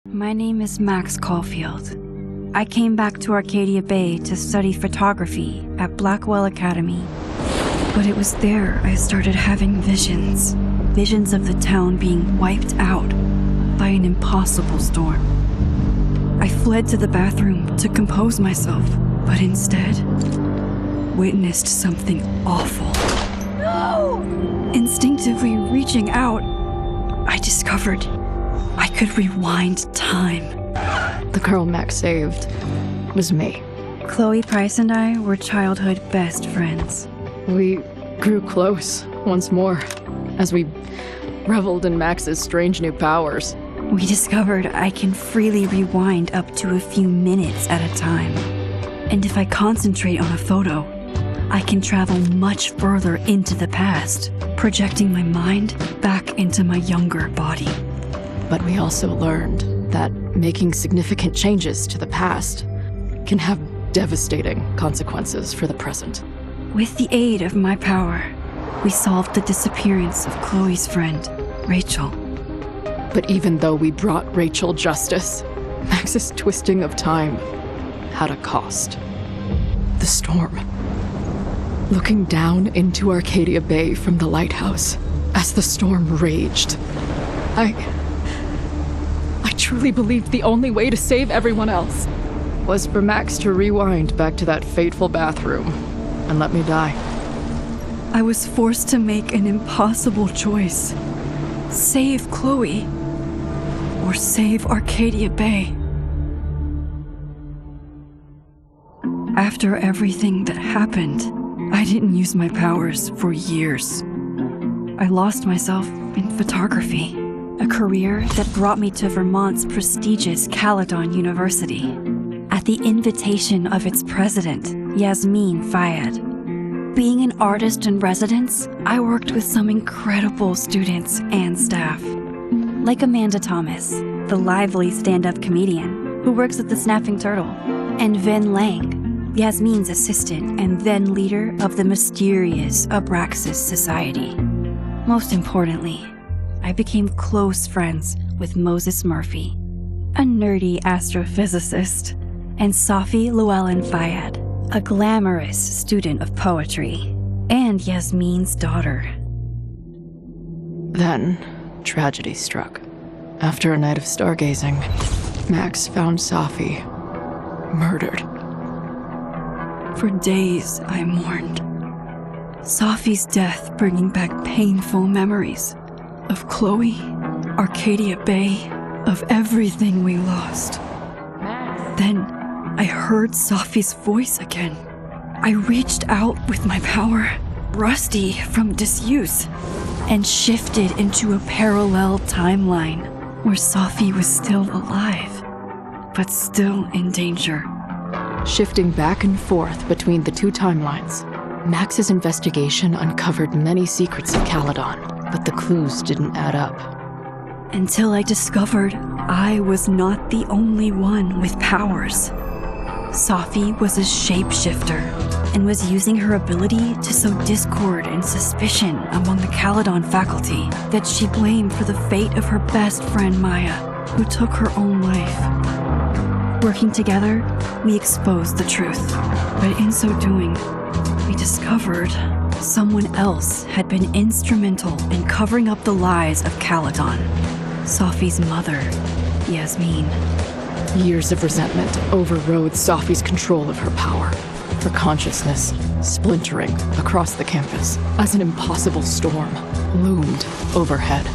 My name is Max Caulfield. I came back to Arcadia Bay to study photography at Blackwell Academy. But it was there I started having visions. Visions of the town being wiped out by an impossible storm. I fled to the bathroom to compose myself, but instead witnessed something awful. No! Instinctively reaching out, I discovered I could rewind time. The girl Max saved was me. Chloe Price and I were childhood best friends. We grew close once more as we reveled in Max's strange new powers. We discovered I can freely rewind up to a few minutes at a time. And if I concentrate on a photo, I can travel much further into the past, projecting my mind back into my younger body. But we also learned that making significant changes to the past can have devastating consequences for the present. With the aid of my power, we solved the disappearance of Chloe's friend, Rachel. But even though we brought Rachel justice, Max's twisting of time had a cost. The storm. Looking down into Arcadia Bay from the lighthouse as the storm raged, I truly believed the only way to save everyone else was for Max to rewind back to that fateful bathroom and let me die. I was forced to make an impossible choice. Save Chloe, or save Arcadia Bay. After everything that happened, I didn't use my powers for years. I lost myself in photography, a career that brought me to Vermont's prestigious Caledon University, at the invitation of its president, Yasmin Fayed. Being an artist in residence, I worked with some incredible students and staff, like Amanda Thomas, the lively stand-up comedian who works at the Snapping Turtle, and Vin Lang, Yasmin's assistant and then leader of the mysterious Abraxas Society. Most importantly, I became close friends with Moses Murphy, a nerdy astrophysicist, and Safi Llewellyn Fayed, a glamorous student of poetry, and Yasmin's daughter. Then, tragedy struck. After a night of stargazing, Max found Safi murdered. For days, I mourned. Safi's death bringing back painful memories of Chloe, Arcadia Bay, of everything we lost. Then, I heard Safi's voice again. I reached out with my power, rusty from disuse, and shifted into a parallel timeline where Safi was still alive, but still in danger. Shifting back and forth between the two timelines, Max's investigation uncovered many secrets of Caledon, but the clues didn't add up. Until I discovered I was not the only one with powers. Safi was a shapeshifter and was using her ability to sow discord and suspicion among the Caledon faculty that she blamed for the fate of her best friend Maya, who took her own life. Working together, we exposed the truth, but in so doing, we discovered someone else had been instrumental in covering up the lies of Caledon. Safi's mother, Yasmin. Years of resentment overrode Safi's control of her power, her consciousness splintering across the campus as an impossible storm loomed overhead.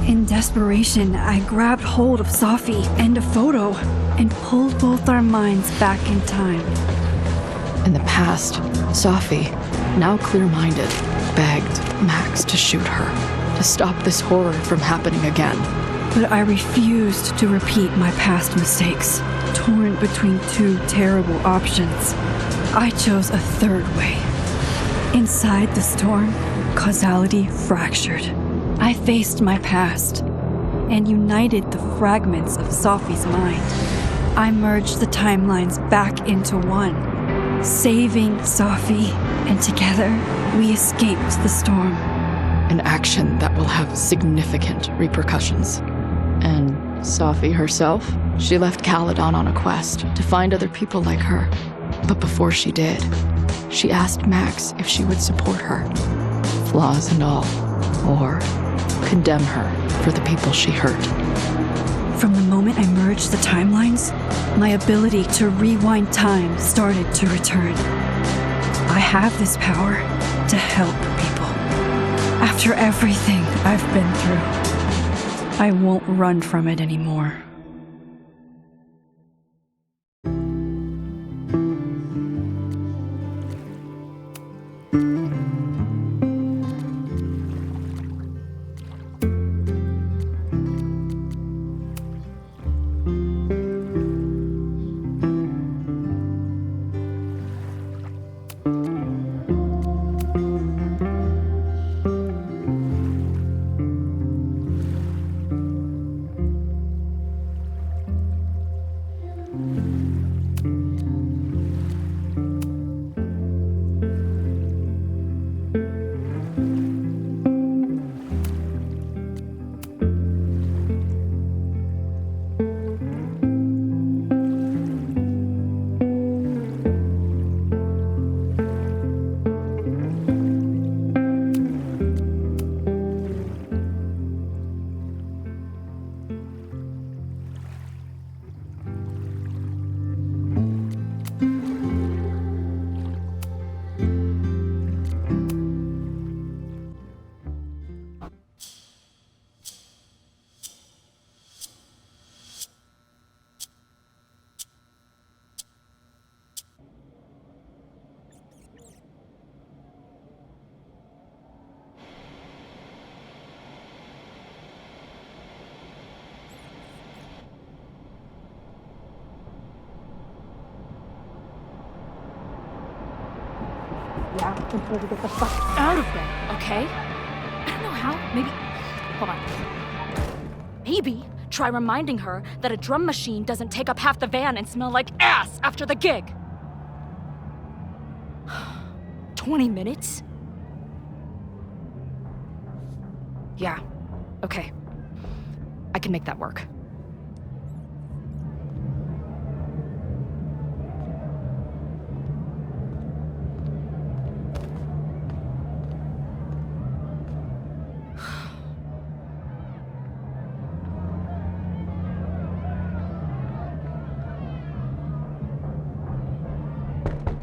In desperation, I grabbed hold of Safi and a photo and pulled both our minds back in time. In the past, Safi, now clear-minded, begged Max to shoot her, to stop this horror from happening again. But I refused to repeat my past mistakes, torn between two terrible options. I chose a third way. Inside the storm, causality fractured. I faced my past and united the fragments of Safi's mind. I merged the timelines back into one, saving Safi, and together we escaped the storm. An action that will have significant repercussions and Safi herself, she left Caledon on a quest to find other people like her. But before she did, she asked Max if she would support her, flaws and all, or condemn her for the people she hurt. From the moment I merged the timelines, my ability to rewind time started to return. I have this power to help people. After everything I've been through, I won't run from it anymore. Yeah, until we get the fuck out of bed, okay? I don't know how. Maybe. Hold on. Maybe try reminding her that a drum machine doesn't take up half the van and smell like ass after the gig. 20 minutes? Yeah, okay. I can make that work.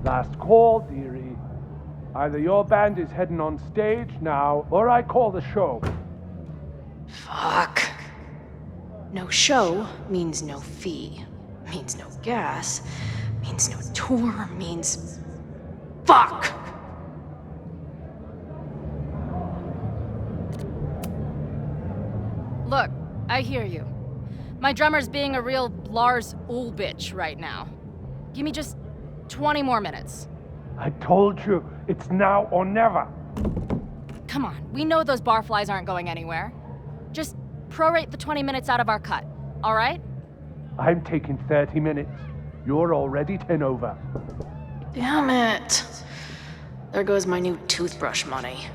Last call, dearie. Either your band is heading on stage now, or I call the show. Fuck. No show means no fee. Means no gas. Means no tour. Means... Fuck! Look, I hear you. My drummer's being a real Lars Ulbitch right now. Give me just 20 more minutes. I told you, it's now or never. Come on, we know those barflies aren't going anywhere. Just prorate the 20 minutes out of our cut, all right? I'm taking 30 minutes. You're already 10 over. Damn it. There goes my new toothbrush money.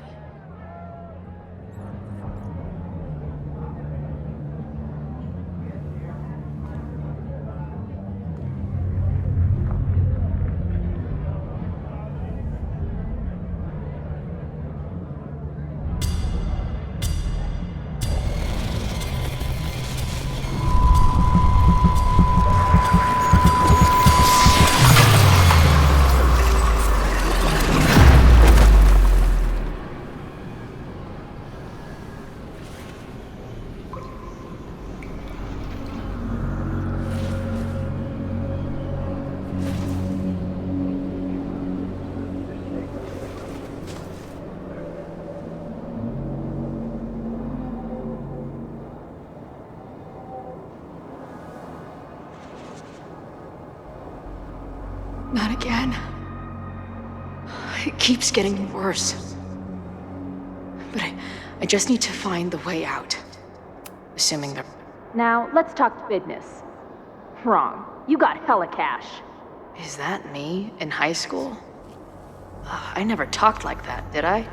Not again. It keeps getting worse. But I just need to find the way out. Assuming they're... Now, let's talk business. Wrong. You got hella cash. Is that me in high school? I never talked like that, did I?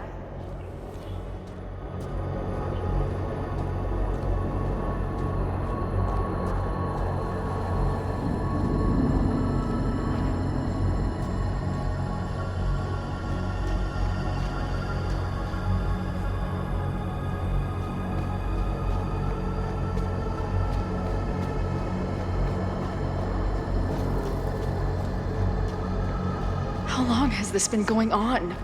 How long has this been going on?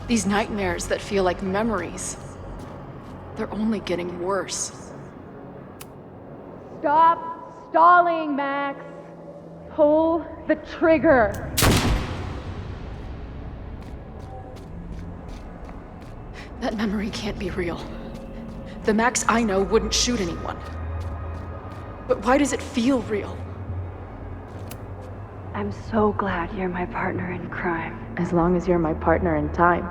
These nightmares that feel like memories. They're only getting worse. Stop stalling, Max. Pull the trigger. That memory can't be real. The Max I know wouldn't shoot anyone. But why does it feel real? I'm so glad you're my partner in crime. As long as you're my partner in time.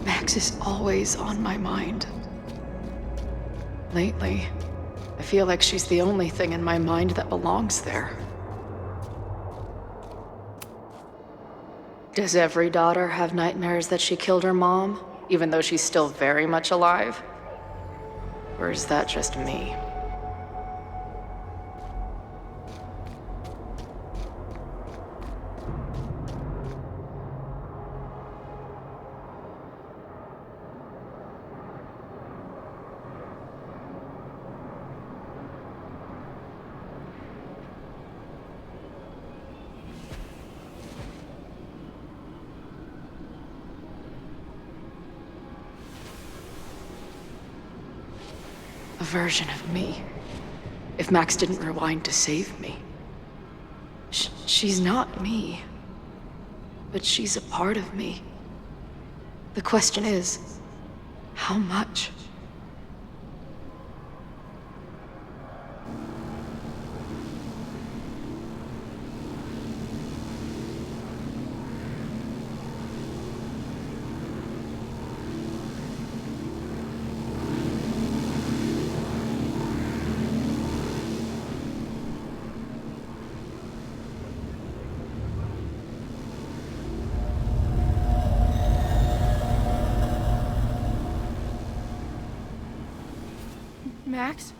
Max is always on my mind. Lately, I feel like she's the only thing in my mind that belongs there. Does every daughter have nightmares that she killed her mom, even though she's still very much alive? Or is that just me? A version of me. If Max didn't rewind to save me. She's not me. But she's a part of me. The question is, how much? Max?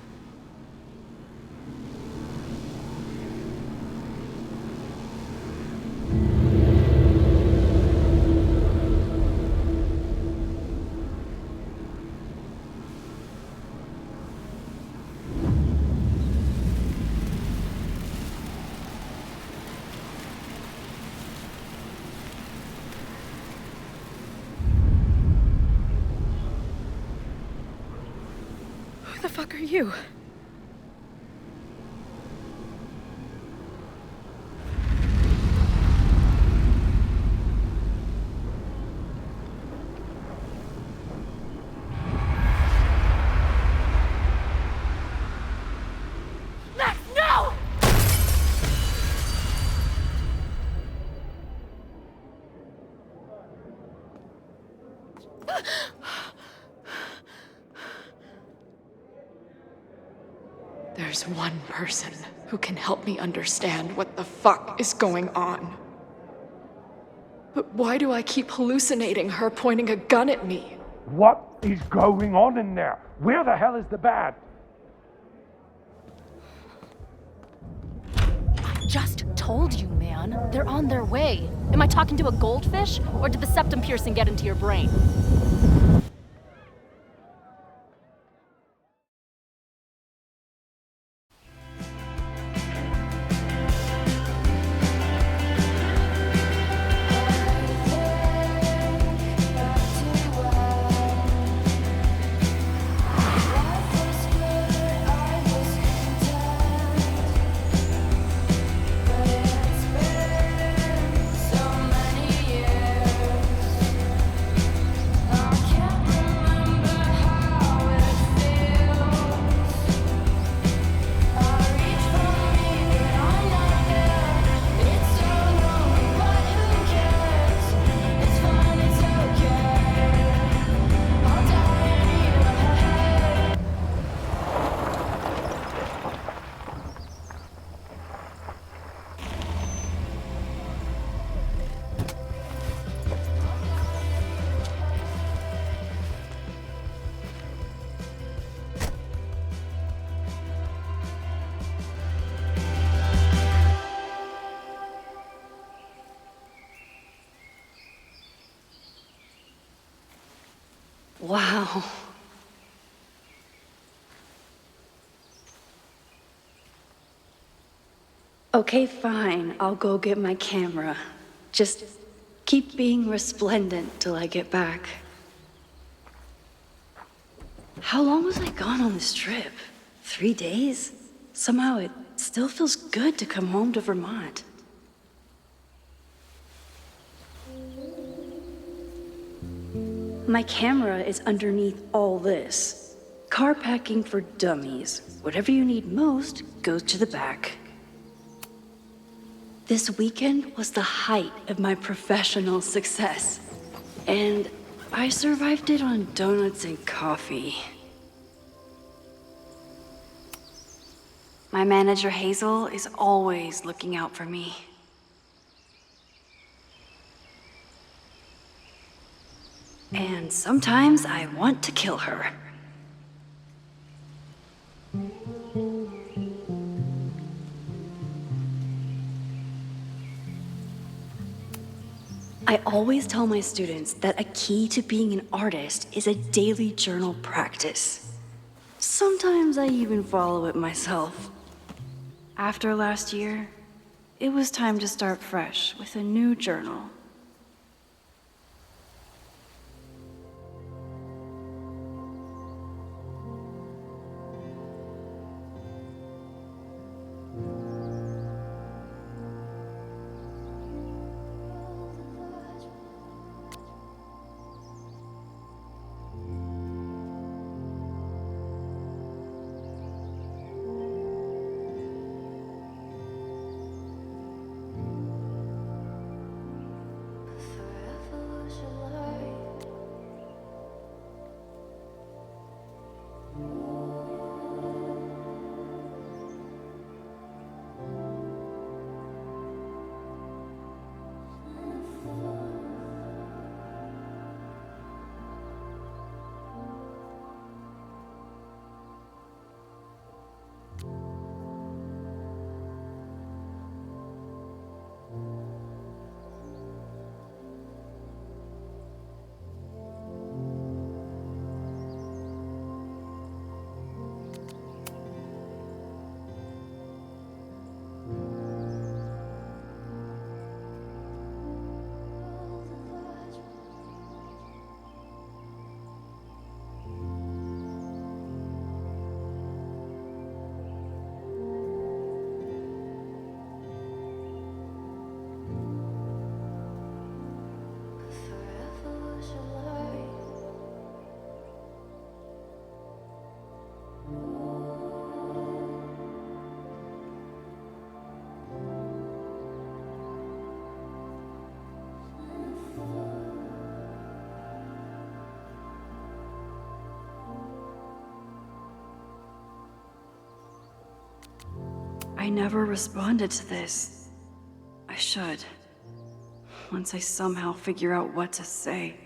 Who the fuck are you? Max, no! There's one person who can help me understand what the fuck is going on. But why do I keep hallucinating her pointing a gun at me? What is going on in there? Where the hell is the band? I just told you, man. They're on their way. Am I talking to a goldfish, or did the septum piercing get into your brain? Wow. Okay, fine. I'll go get my camera. Just keep being resplendent till I get back. How long was I gone on this trip? 3 days? Somehow it still feels good to come home to Vermont. My camera is underneath all this. Car packing for dummies. Whatever you need most goes to the back. This weekend was the height of my professional success. And I survived it on donuts and coffee. My manager Hazel is always looking out for me. And sometimes I want to kill her. I always tell my students that a key to being an artist is a daily journal practice. Sometimes I even follow it myself. After last year, it was time to start fresh with a new journal. I never responded to this. I should. Once I somehow figure out what to say.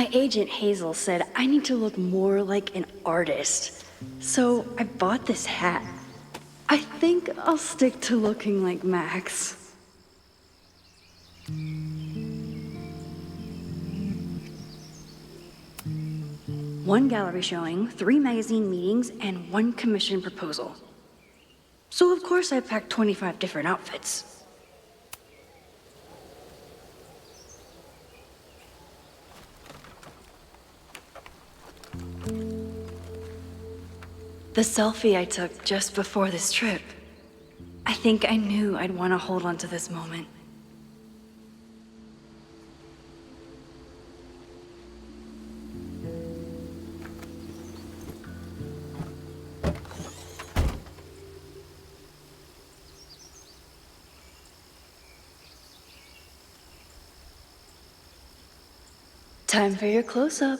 My agent Hazel said I need to look more like an artist, so I bought this hat. I think I'll stick to looking like Max. One gallery showing, 3 magazine meetings, and 1 commission proposal. So of course I packed 25 different outfits. The selfie I took just before this trip. I think I knew I'd want to hold on to this moment. Time for your close-up.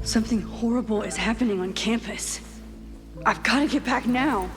Something horrible is happening on campus. I've got to get back now.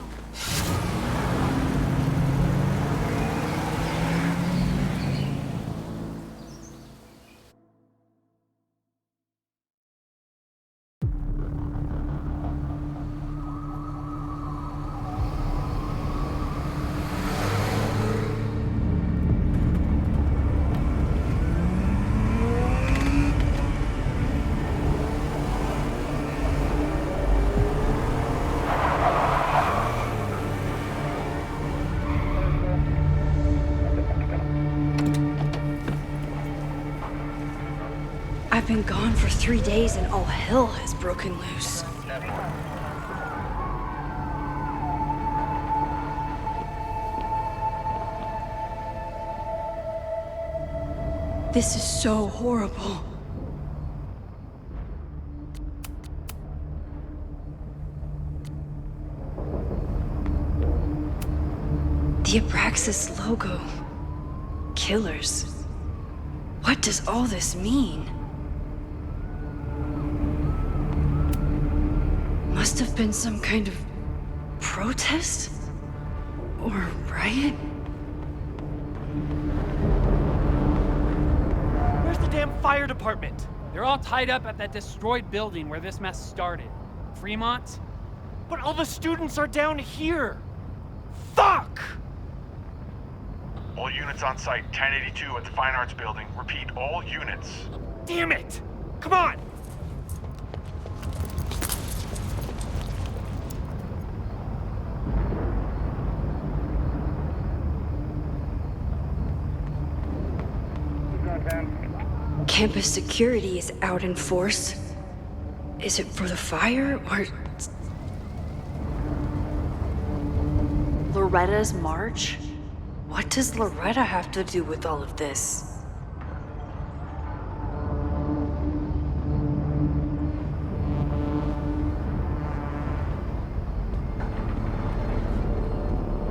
I've been gone for 3 days and all hell has broken loose. This is so horrible. The Abraxas logo. Killers. What does all this mean? Must have been some kind of protest? Or riot? Where's the damn fire department? They're all tied up at that destroyed building where this mess started. Fremont? But all the students are down here! Fuck! All units on site, 1082 at the Fine Arts Building. Repeat, all units. Damn it! Come on! Campus security is out in force. Is it for the fire, or... Loretta's march? What does Loretta have to do with all of this?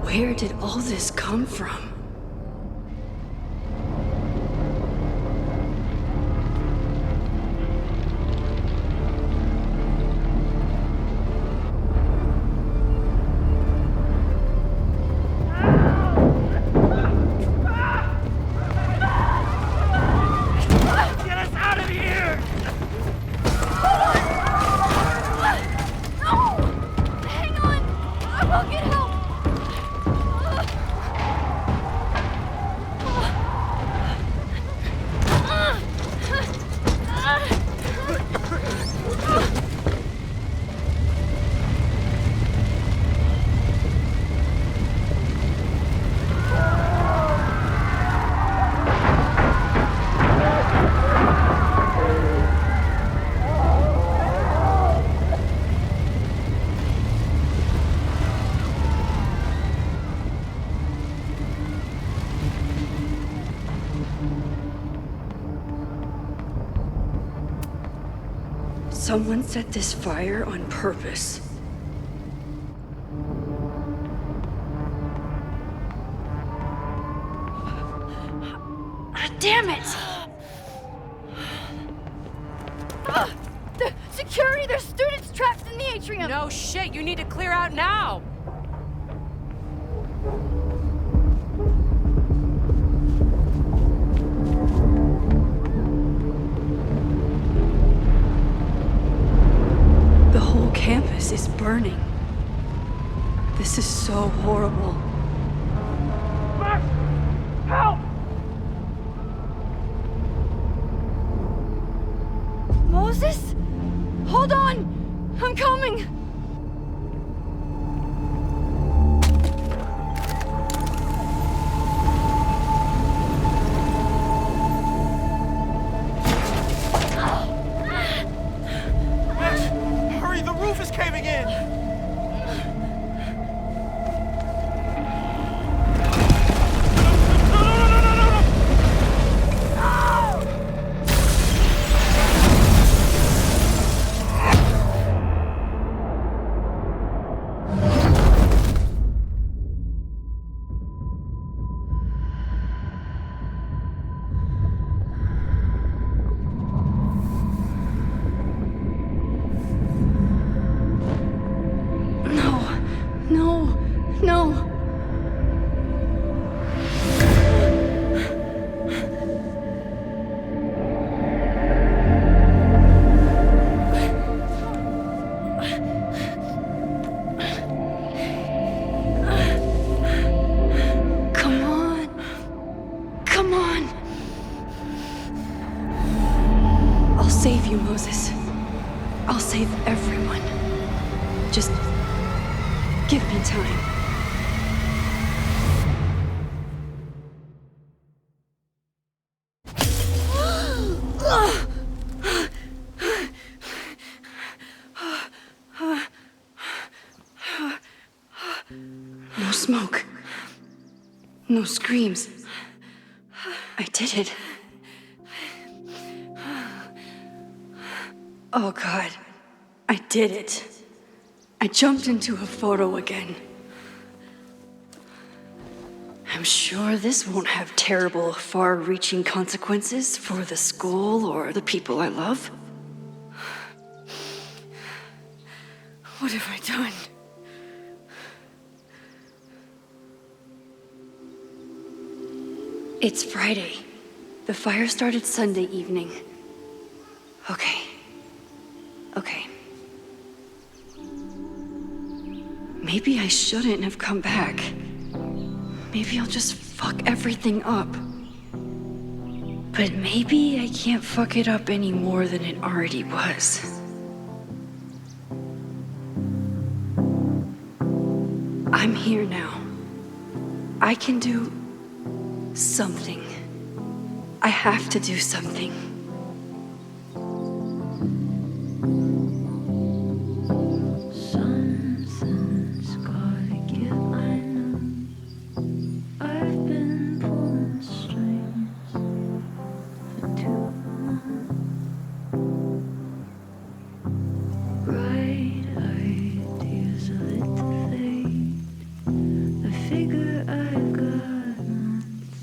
Where did all this come from? Someone set this fire on purpose. Damn it! Security! There's students trapped in the atrium! No shit, you need to clear out now! The whole campus is burning. This is so horrible. Max! Help! Moses? Hold on! I'm coming! Max, hurry, the roof is caving in! Save you, Moses. I'll save everyone. Just give me time. No smoke. No screams. I did it. Oh God, I did it. I jumped into a photo again. I'm sure this won't have terrible, far-reaching consequences for the school or the people I love. What have I done? It's Friday. The fire started Sunday evening. Okay. Maybe I shouldn't have come back. Maybe I'll just fuck everything up. But maybe I can't fuck it up any more than it already was. I'm here now. I can do something. I have to do something. Something's gotta give, I know. I've been pulling strings for too long. Bright ideas are lit to fade. I figure I've got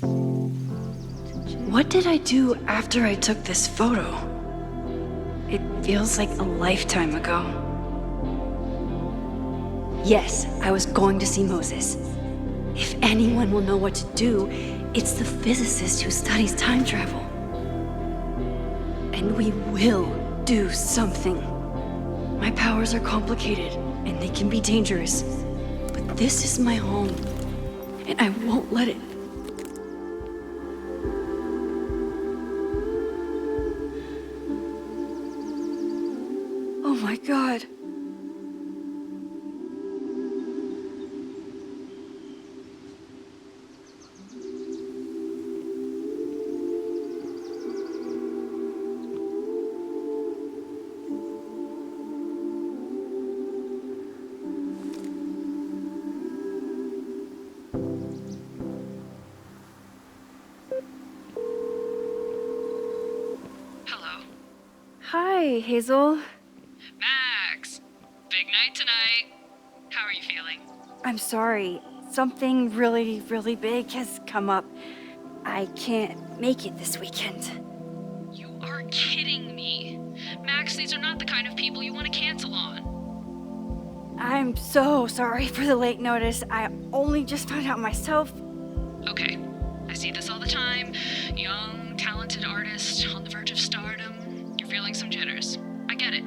months. What did I do after I took this photo? It feels like a lifetime ago. Yes, I was going to see Moses. If anyone will know what to do, it's the physicist who studies time travel. And we will do something. My powers are complicated, and they can be dangerous. But this is my home, and I won't let it. Oh my God. Hi, Hazel. How are you feeling? I'm sorry. Something really, really big has come up. I can't make it this weekend. You are kidding me. Max, these are not the kind of people you want to cancel on. I'm so sorry for the late notice. I only just found out myself. Okay. I see this all the time. Young, talented artist on the verge of stardom. You're feeling some jitters. I get it.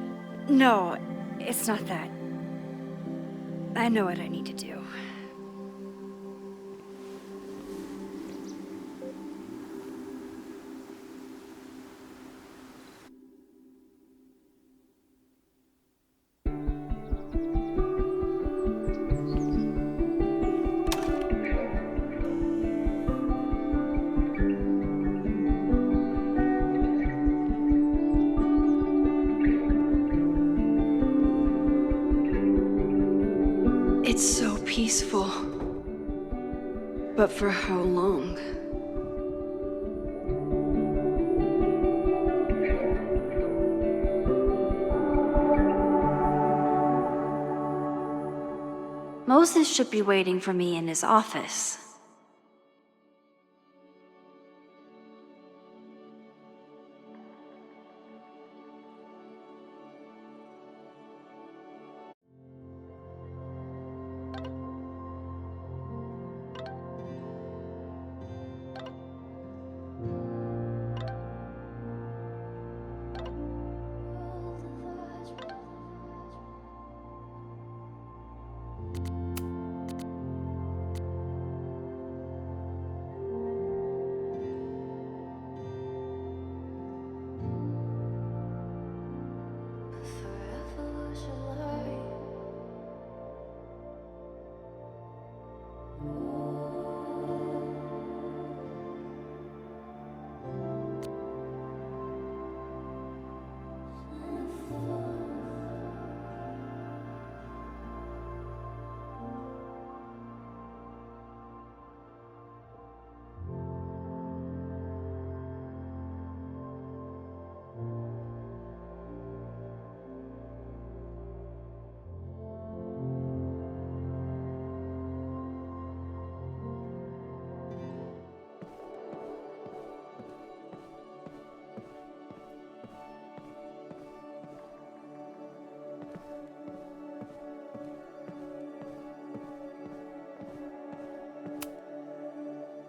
No, it's not that. I know what I need to do. It's so peaceful. But for how long? Moses should be waiting for me in his office.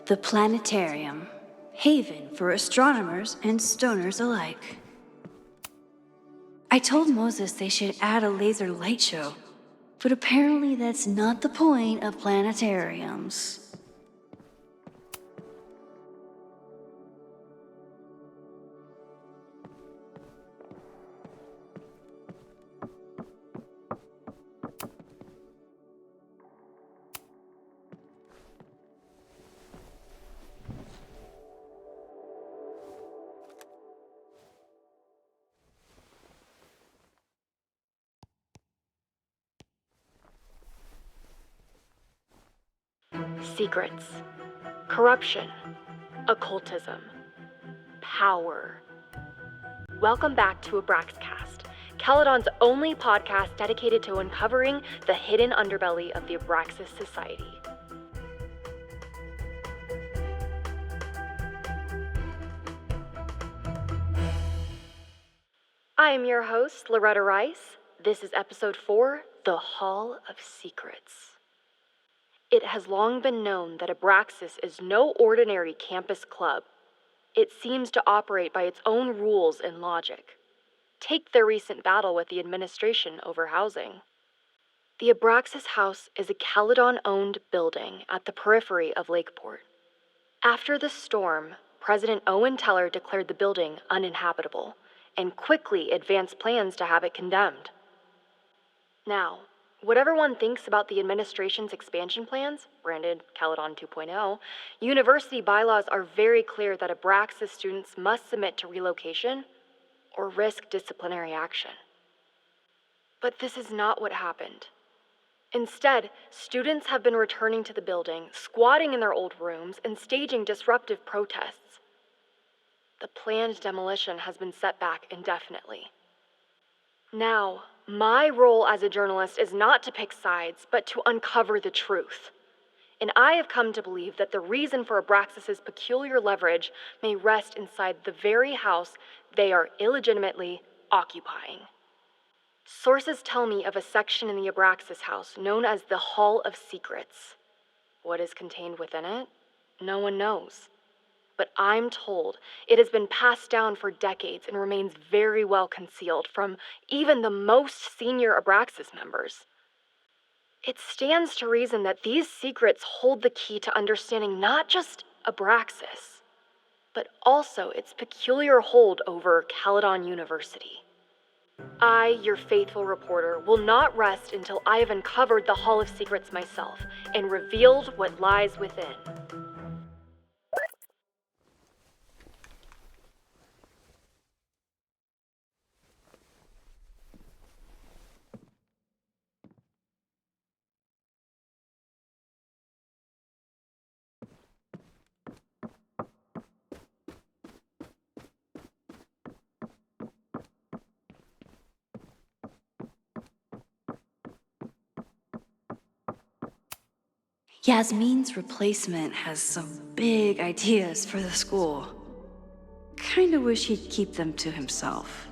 The planetarium, haven for astronomers and stoners alike. I told Moses they should add a laser light show, but apparently that's not the point of planetariums. Secrets, corruption, occultism, power. Welcome back to Abraxcast, Caledon's only podcast dedicated to uncovering the hidden underbelly of the Abraxas Society. I am your host, Loretta Rice. This is episode 4, The Hall of Secrets. It has long been known that Abraxas is no ordinary campus club. It seems to operate by its own rules and logic. Take their recent battle with the administration over housing. The Abraxas House is a Caledon-owned building at the periphery of Lakeport. After the storm, President Owen Teller declared the building uninhabitable and quickly advanced plans to have it condemned. Now, whatever one thinks about the administration's expansion plans, branded Caledon 2.0, university bylaws are very clear that Abraxas students must submit to relocation or risk disciplinary action. But this is not what happened. Instead, students have been returning to the building, squatting in their old rooms, and staging disruptive protests. The planned demolition has been set back indefinitely. Now, My role as a journalist is not to pick sides, but to uncover the truth. And I have come to believe that the reason for Abraxas's peculiar leverage may rest inside the very house they are illegitimately occupying. Sources tell me of a section in the Abraxas house known as the Hall of Secrets. What is contained within it? No one knows. But I'm told it has been passed down for decades and remains very well concealed from even the most senior Abraxas members. It stands to reason that these secrets hold the key to understanding not just Abraxas, but also its peculiar hold over Caledon University. I, your faithful reporter, will not rest until I have uncovered the Hall of Secrets myself and revealed what lies within. Yasmin's replacement has some big ideas for the school. Kinda wish he'd keep them to himself.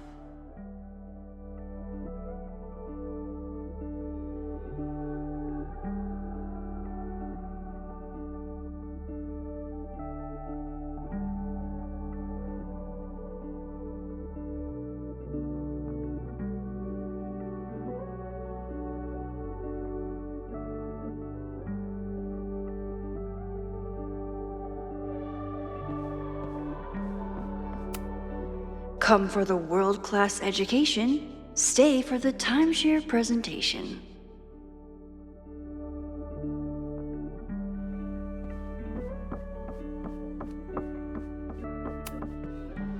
Come for the world-class education, stay for the timeshare presentation.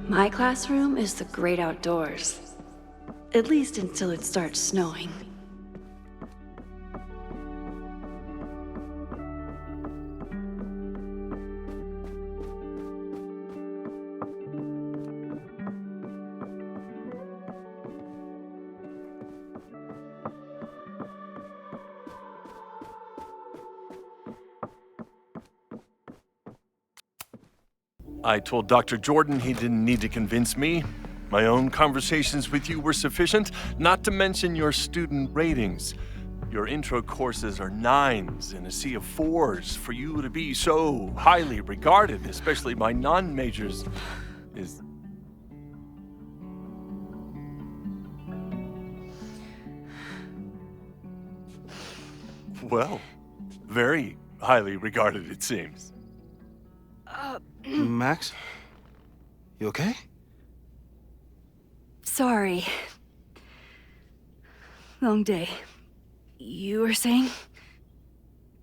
My classroom is the great outdoors. At least until it starts snowing. I told Dr. Jordan he didn't need to convince me. My own conversations with you were sufficient, not to mention your student ratings. Your intro courses are 9s in a sea of 4s. For you to be so highly regarded, especially by non-majors, is... well, very highly regarded, it seems. Max? You okay? Sorry. Long day. You were saying?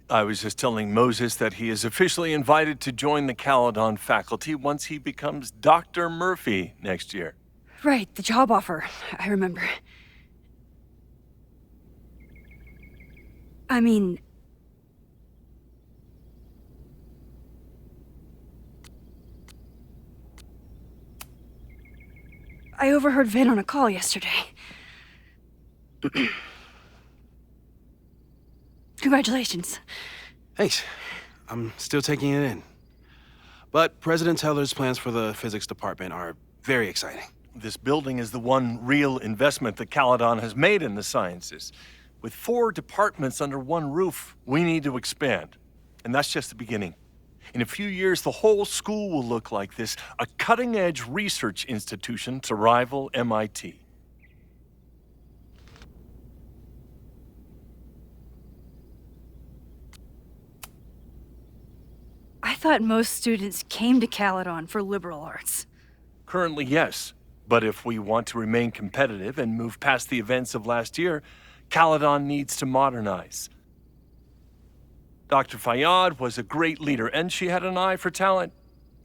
I was just telling Moses that he is officially invited to join the Caledon faculty once he becomes Dr. Murphy next year. Right, the job offer. I remember. I mean... I overheard Vin on a call yesterday. Congratulations. Thanks. I'm still taking it in. But President Teller's plans for the physics department are very exciting. This building is the one real investment that Caledon has made in the sciences. With 4 departments under one roof, we need to expand. And that's just the beginning. In a few years, the whole school will look like this, a cutting-edge research institution to rival MIT. I thought most students came to Caledon for liberal arts. Currently, yes. But if we want to remain competitive and move past the events of last year, Caledon needs to modernize. Dr. Fayyad was a great leader, and she had an eye for talent.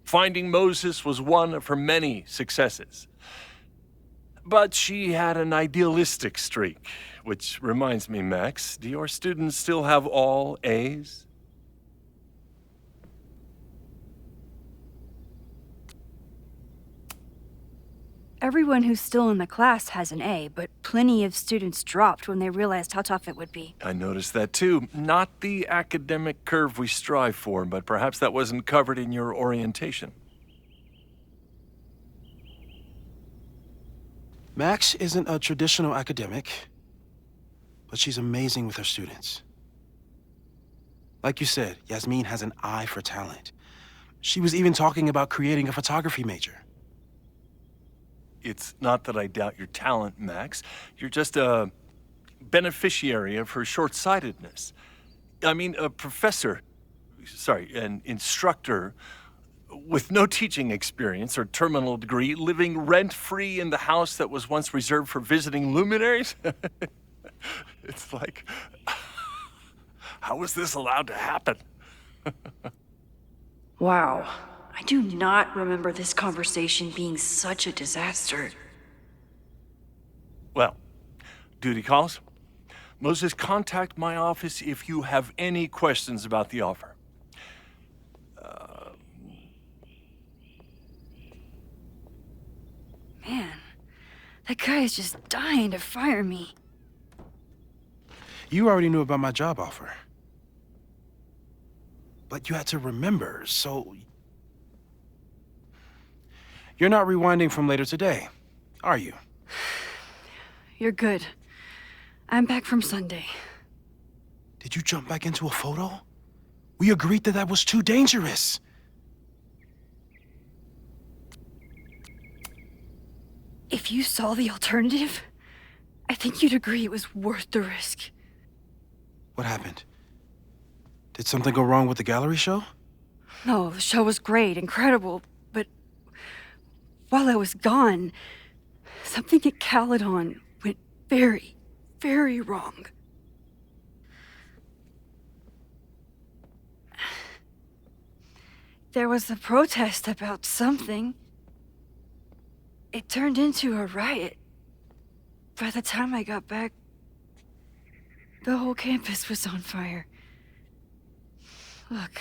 Finding Moses was one of her many successes. But she had an idealistic streak, which reminds me, Max, do your students still have all A's? Everyone who's still in the class has an A, but plenty of students dropped when they realized how tough it would be. I noticed that too. Not the academic curve we strive for, but perhaps that wasn't covered in your orientation. Max isn't a traditional academic, but she's amazing with her students. Like you said, Yasmin has an eye for talent. She was even talking about creating a photography major. It's not that I doubt your talent, Max. You're just a beneficiary of her short-sightedness. I mean, an instructor with no teaching experience or terminal degree, living rent-free in the house that was once reserved for visiting luminaries? It's like, how was this allowed to happen? Wow. I do not remember this conversation being such a disaster. Well, duty calls. Moses, contact my office if you have any questions about the offer. Man, that guy is just dying to fire me. You already knew about my job offer. But you had to remember, so... You're not rewinding from later today, are you? You're good. I'm back from Sunday. Did you jump back into a photo? We agreed that was too dangerous. If you saw the alternative, I think you'd agree it was worth the risk. What happened? Did something go wrong with the gallery show? No, the show was great, incredible, but while I was gone, something at Caledon went very, very wrong. There was a protest about something. It turned into a riot. By the time I got back, the whole campus was on fire. Look.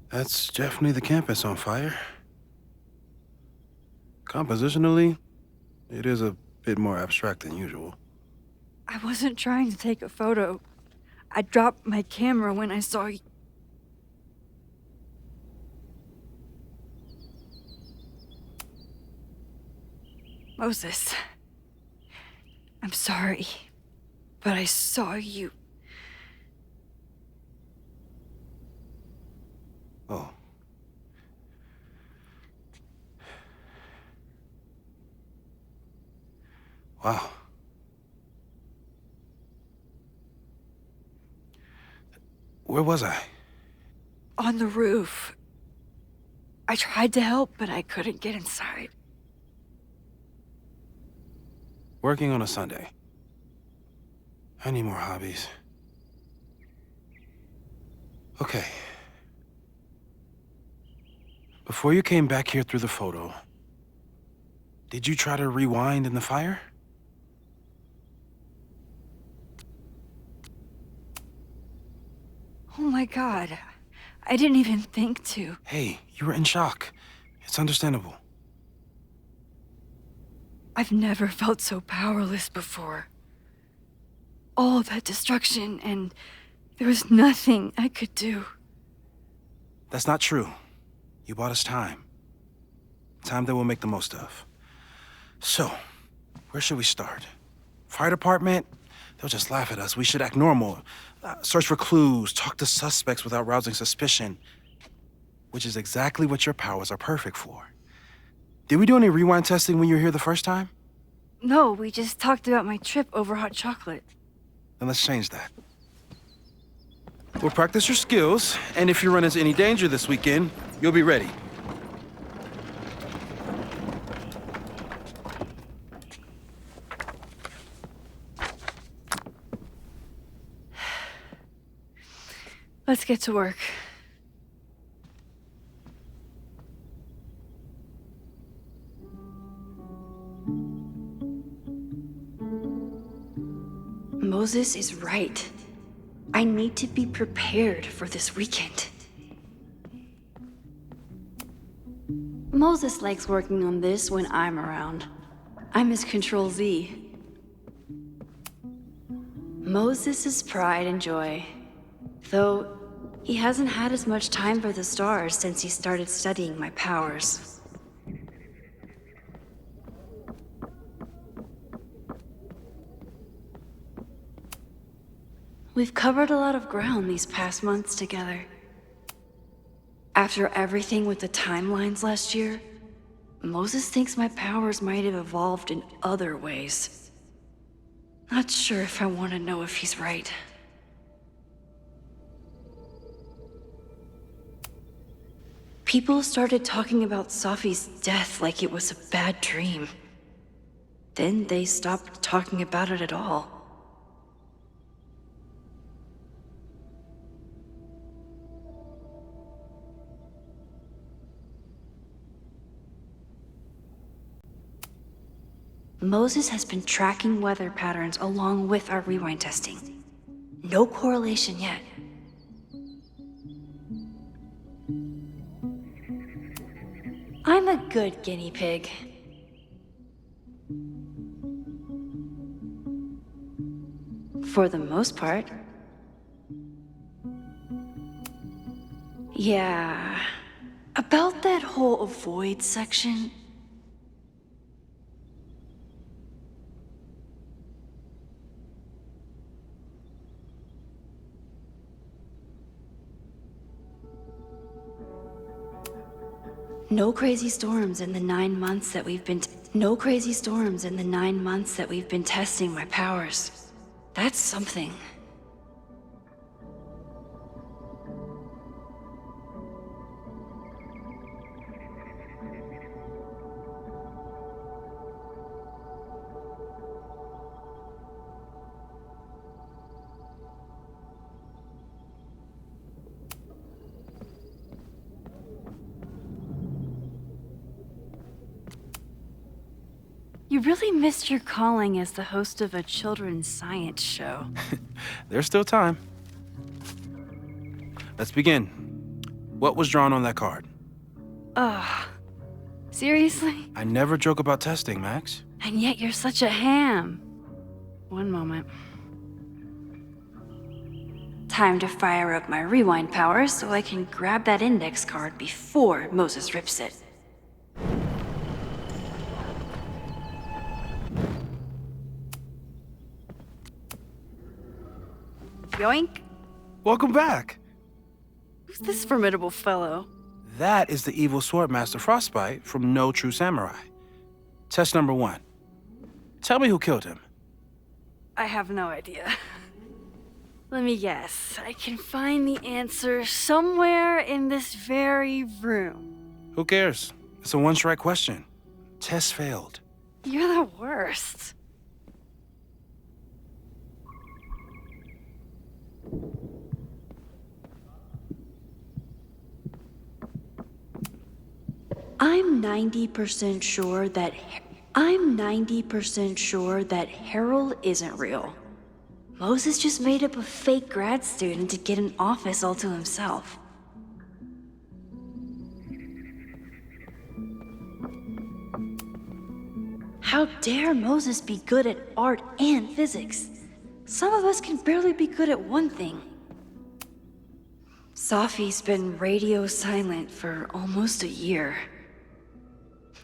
That's definitely the campus on fire. Compositionally, it is a bit more abstract than usual. I wasn't trying to take a photo. I dropped my camera when I saw you. Moses, I'm sorry, but I saw you. Oh. Wow. Where was I? On the roof. I tried to help, but I couldn't get inside. Working on a Sunday. I need more hobbies. Okay. Before you came back here through the photo, did you try to rewind in the fire? Oh my God. I didn't even think to. Hey, you were in shock. It's understandable. I've never felt so powerless before. All that destruction, and there was nothing I could do. That's not true. You bought us time. Time that we'll make the most of. So, where should we start? Fire department? They'll just laugh at us. We should act normal. Search for clues, talk to suspects without rousing suspicion. Which is exactly what your powers are perfect for. Did we do any rewind testing when you were here the first time? No, we just talked about my trip over hot chocolate. Then let's change that. We'll practice your skills, and if you run into any danger this weekend, you'll be ready. Let's get to work. Moses is right. I need to be prepared for this weekend. Moses likes working on this when I'm around. I'm his Control Z. Moses is pride and joy, though he hasn't had as much time for the stars since he started studying my powers. We've covered a lot of ground these past months together. After everything with the timelines last year, Moses thinks my powers might have evolved in other ways. Not sure if I want to know if he's right. People started talking about Safi's death like it was a bad dream. Then they stopped talking about it at all. Moses has been tracking weather patterns along with our rewind testing. No correlation yet. I'm a good guinea pig. For the most part. Yeah. About that whole avoid section. No crazy storms in the 9 months that we've been testing my powers. That's something. You really missed your calling as the host of a children's science show. There's still time. Let's begin. What was drawn on that card? Seriously? I never joke about testing, Max. And yet you're such a ham. One moment. Time to fire up my rewind powers so I can grab that index card before Moses rips it. Yoink. Welcome back. Who's this formidable fellow? That is the evil Swordmaster Frostbite from No True Samurai. Test number 1. Tell me who killed him. I have no idea. Let me guess. I can find the answer somewhere in this very room. Who cares? It's a one-strike question. Test failed. You're the worst. I'm 90% sure that Harold isn't real. Moses just made up a fake grad student to get an office all to himself. How dare Moses be good at art and physics? Some of us can barely be good at one thing. Safi's been radio silent for almost a year.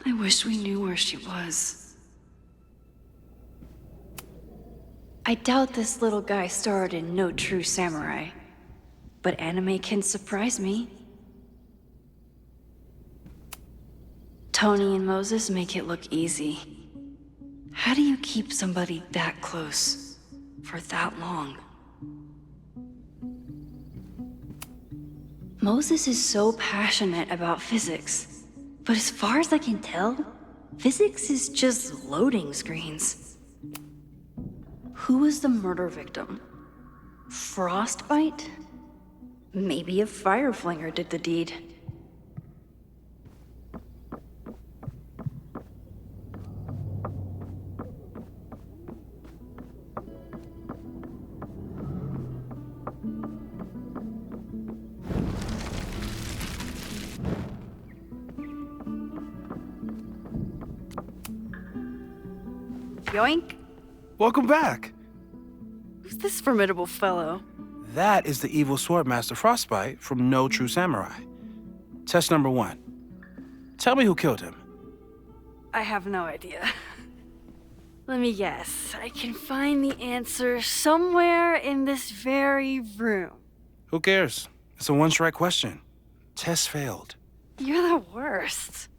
I wish we knew where she was. I doubt this little guy starred in No True Samurai, but anime can surprise me. Tony and Moses make it look easy. How do you keep somebody that close for that long? Moses is so passionate about physics. But as far as I can tell, physics is just loading screens. Who was the murder victim? Frostbite? Maybe a fire flinger did the deed. Yoink. Welcome back. Who's this formidable fellow? That is the evil Swordmaster Frostbite from No True Samurai. Test number 1. Tell me who killed him. I have no idea. Let me guess. I can find the answer somewhere in this very room. Who cares? It's a one-strike question. Test failed. You're the worst.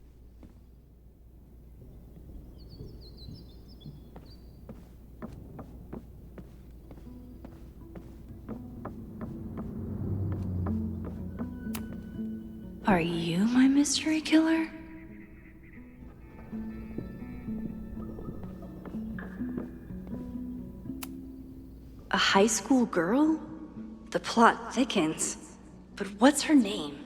Are you my mystery killer? A high school girl? The plot thickens. But what's her name?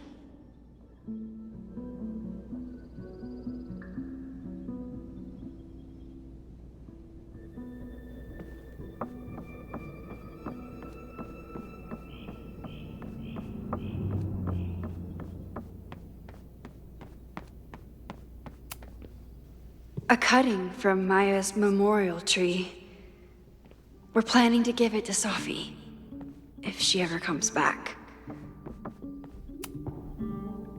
A cutting from Maya's memorial tree. We're planning to give it to Sophie, if she ever comes back.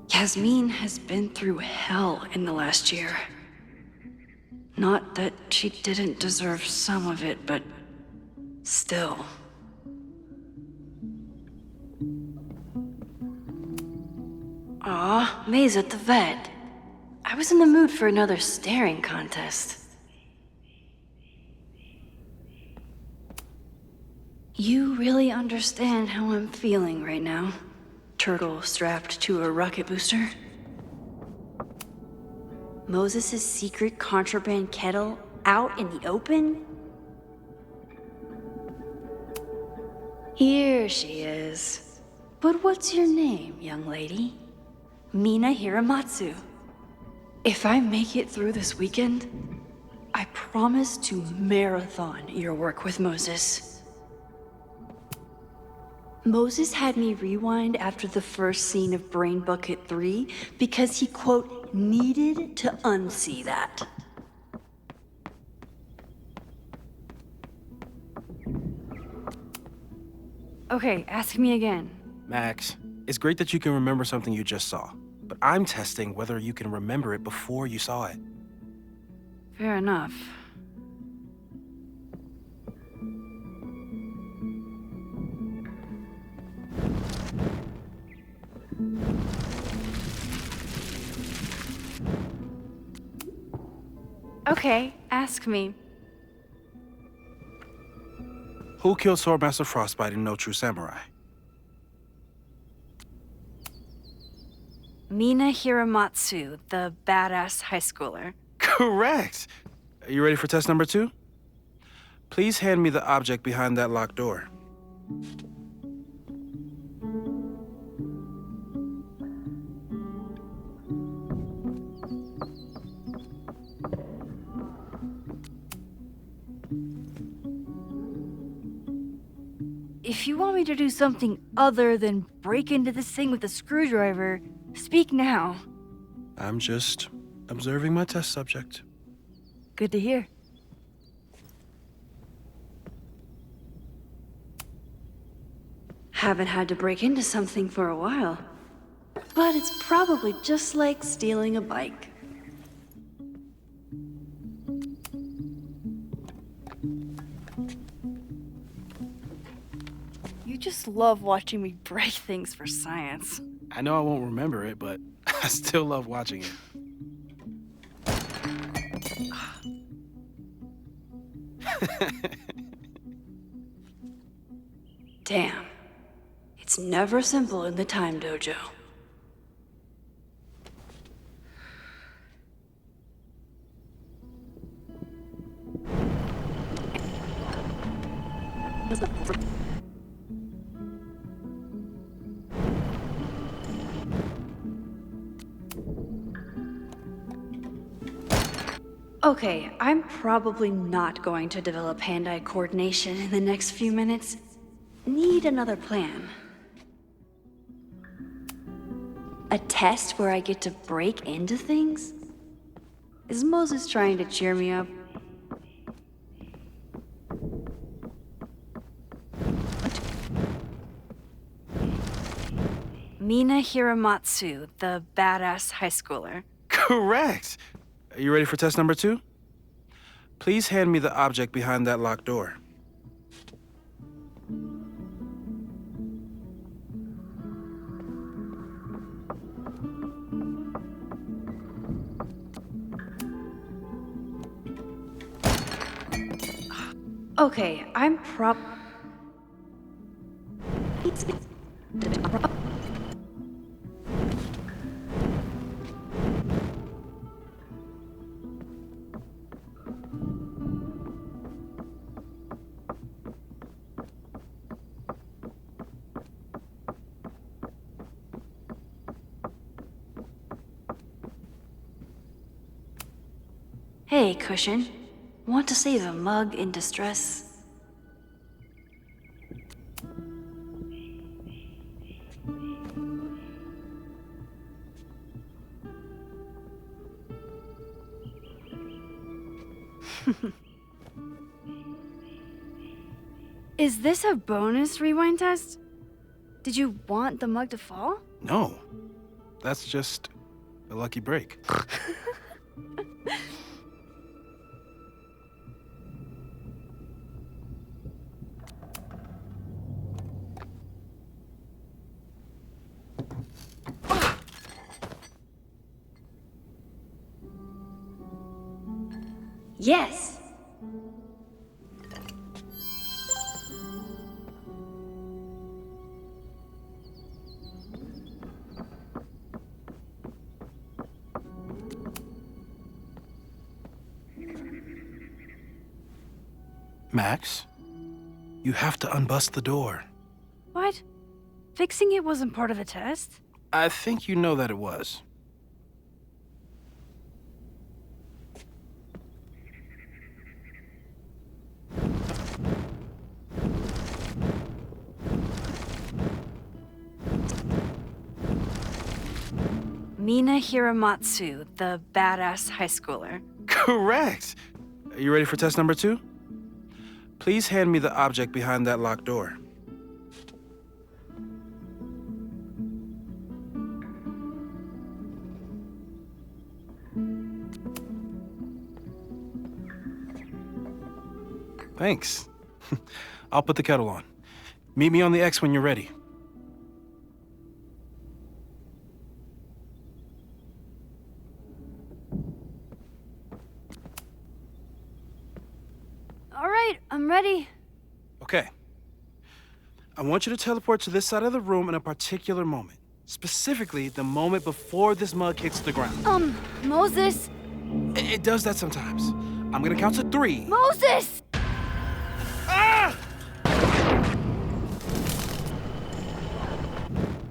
Yasmin has been through hell in the last year. Not that she didn't deserve some of it, but still. Aw, May's at the vet. I was in the mood for another staring contest. You really understand how I'm feeling right now, turtle strapped to a rocket booster? Moses' secret contraband kettle out in the open? Here she is. But what's your name, young lady? Mina Hiramatsu. If I make it through this weekend, I promise to marathon your work with Moses. Moses had me rewind after the first scene of Brain Bucket 3 because he, quote, needed to unsee that. Okay, ask me again. Max, it's great that you can remember something you just saw, but I'm testing whether you can remember it before you saw it. Fair enough. Okay, ask me. Who killed Swordmaster Frostbite in No True Samurai? Mina Hiramatsu, the badass high schooler. Correct! Are you ready for test number 2? Please hand me the object behind that locked door. If you want me to do something other than break into this thing with a screwdriver, speak now. I'm just observing my test subject. Good to hear. Haven't had to break into something for a while. But it's probably just like stealing a bike. You just love watching me break things for science. I know I won't remember it, but I still love watching it. Damn. It's never simple in the time dojo. Okay, I'm probably not going to develop hand-eye coordination in the next few minutes. Need another plan. A test where I get to break into things? Is Moses trying to cheer me up? Mina Hiramatsu, the badass high schooler. Correct! Are you ready for test number 2? Please hand me the object behind that locked door. Okay, I'm Hey, Cushion. Want to save a mug in distress? Is this a bonus rewind test? Did you want the mug to fall? No. That's just a lucky break. Yes. Max, you have to unbust the door. What? Fixing it wasn't part of the test? I think you know that it was. Mina Hiramatsu, the badass high schooler. Correct! Are you ready for test number 2? Please hand me the object behind that locked door. Thanks. I'll put the kettle on. Meet me on the X when you're ready. All right, I'm ready. Okay. I want you to teleport to this side of the room in a particular moment. Specifically, the moment before this mug hits the ground. Moses! It does that sometimes. I'm gonna count to 3. Moses! Ah!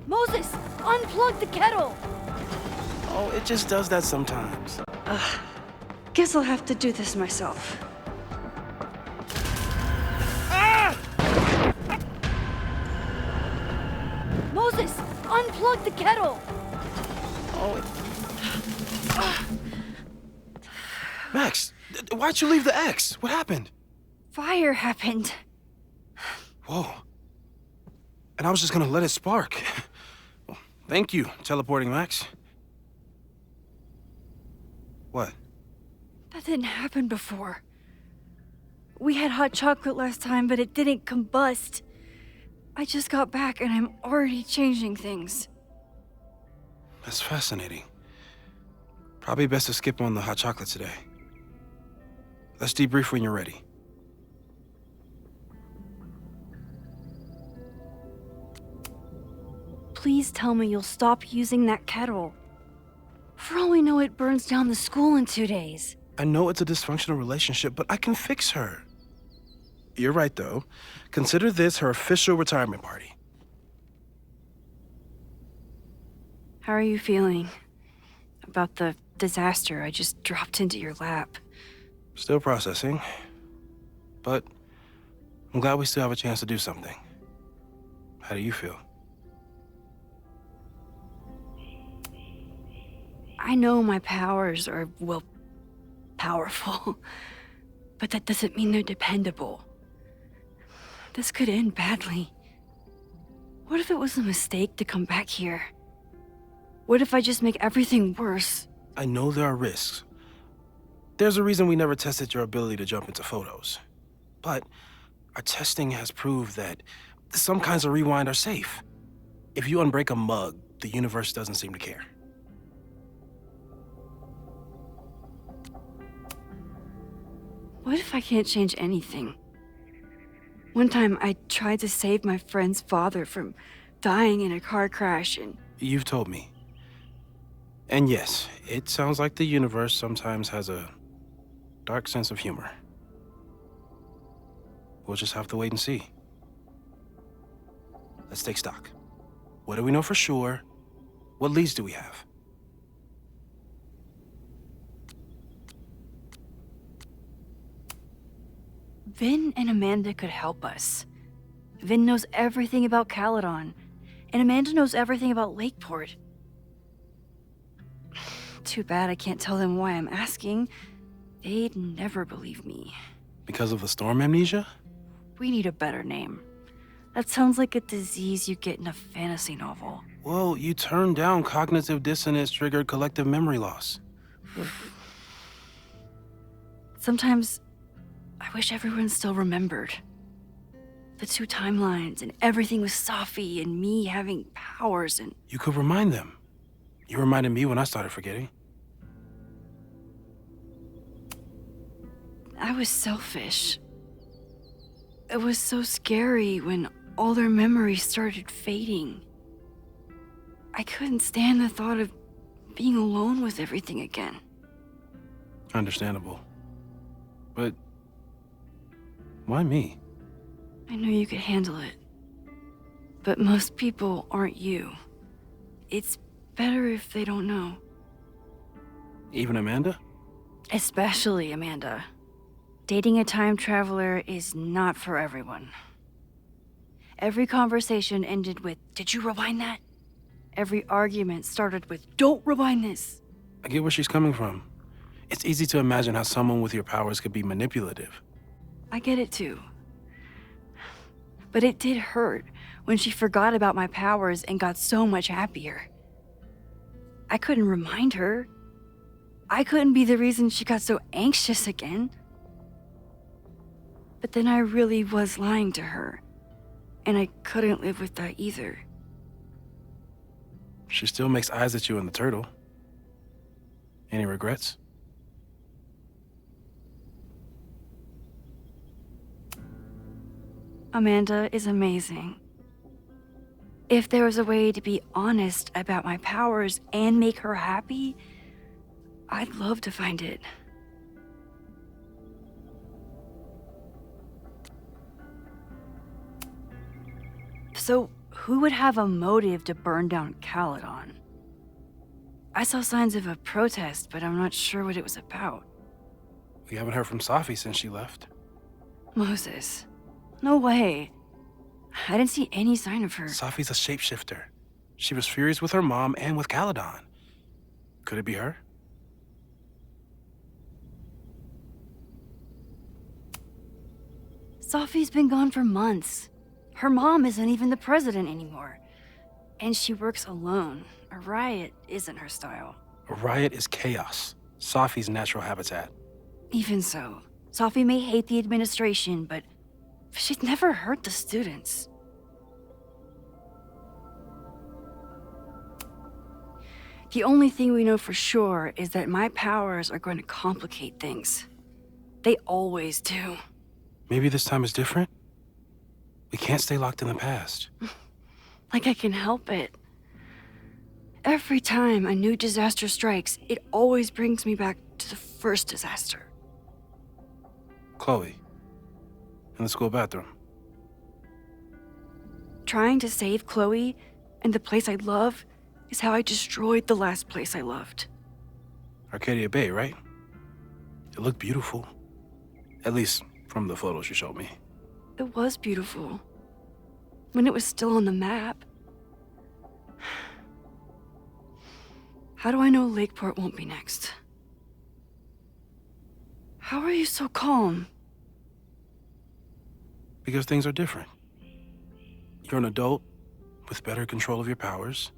Moses, unplug the kettle! Oh, it just does that sometimes. Guess I'll have to do this myself. Moses, unplug the kettle! Oh, Max, why'd you leave the X? What happened? Fire happened. Whoa. And I was just gonna let it spark. Well, thank you, teleporting Max. What? That didn't happen before. We had hot chocolate last time, but it didn't combust. I just got back and I'm already changing things. That's fascinating. Probably best to skip on the hot chocolate today. Let's debrief when you're ready. Please tell me you'll stop using that kettle. For all we know, it burns down the school in 2 days. I know it's a dysfunctional relationship, but I can fix her. You're right, though. Consider this her official retirement party. How are you feeling about the disaster I just dropped into your lap? Still processing, but I'm glad we still have a chance to do something. How do you feel? I know my powers are, well, powerful, but that doesn't mean they're dependable. This could end badly. What if it was a mistake to come back here? What if I just make everything worse? I know there are risks. There's a reason we never tested your ability to jump into photos. But our testing has proved that some kinds of rewind are safe. If you unbreak a mug, the universe doesn't seem to care. What if I can't change anything? One time I tried to save my friend's father from dying in a car crash and... You've told me. And yes, it sounds like the universe sometimes has a dark sense of humor. We'll just have to wait and see. Let's take stock. What do we know for sure? What leads do we have? Vin and Amanda could help us. Vin knows everything about Caledon, and Amanda knows everything about Lakeport. Too bad I can't tell them why I'm asking. They'd never believe me. Because of the storm amnesia? We need a better name. That sounds like a disease you get in a fantasy novel. Well, you turned down cognitive dissonance triggered collective memory loss. Sometimes I wish everyone still remembered. The two timelines and everything with Safi and me having powers and... You could remind them. You reminded me when I started forgetting. I was selfish. It was so scary when all their memories started fading. I couldn't stand the thought of being alone with everything again. Understandable. But why me? I knew you could handle it. But most people aren't you. It's better if they don't know. Even Amanda? Especially Amanda. Dating a time traveler is not for everyone. Every conversation ended with, "Did you rewind that?" Every argument started with, "Don't rewind this." I get where she's coming from. It's easy to imagine how someone with your powers could be manipulative. I get it too. But it did hurt when she forgot about my powers and got so much happier. I couldn't remind her. I couldn't be the reason she got so anxious again. But then I really was lying to her, and I couldn't live with that either. She still makes eyes at you and the turtle. Any regrets? Amanda is amazing. If there was a way to be honest about my powers and make her happy, I'd love to find it. So, who would have a motive to burn down Caledon? I saw signs of a protest, but I'm not sure what it was about. We haven't heard from Safi since she left. Moses. No way. I didn't see any sign of her. Safi's a shapeshifter. She was furious with her mom and with Caledon. Could it be her? Safi's been gone for months. Her mom isn't even the president anymore. And she works alone. A riot isn't her style. A riot is chaos. Safi's natural habitat. Even so, Safi may hate the administration, but she'd never hurt the students. The only thing we know for sure is that my powers are going to complicate things. They always do. Maybe this time is different? We can't stay locked in the past. Like I can help it. Every time a new disaster strikes, it always brings me back to the first disaster. Chloe, in the school bathroom. Trying to save Chloe and the place I love is how I destroyed the last place I loved. Arcadia Bay, right? It looked beautiful. At least from the photos you showed me. It was beautiful. When it was still on the map. How do I know Lakeport won't be next? How are you so calm? Because things are different. You're an adult with better control of your powers.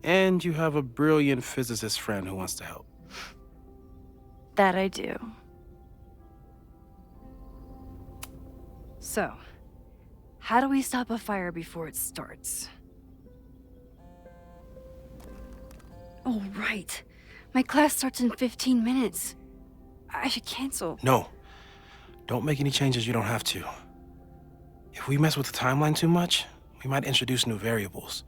And you have a brilliant physicist friend who wants to help. That I do. So, how do we stop a fire before it starts? Oh, right. My class starts in 15 minutes. I should cancel. No. Don't make any changes you don't have to. If we mess with the timeline too much, we might introduce new variables.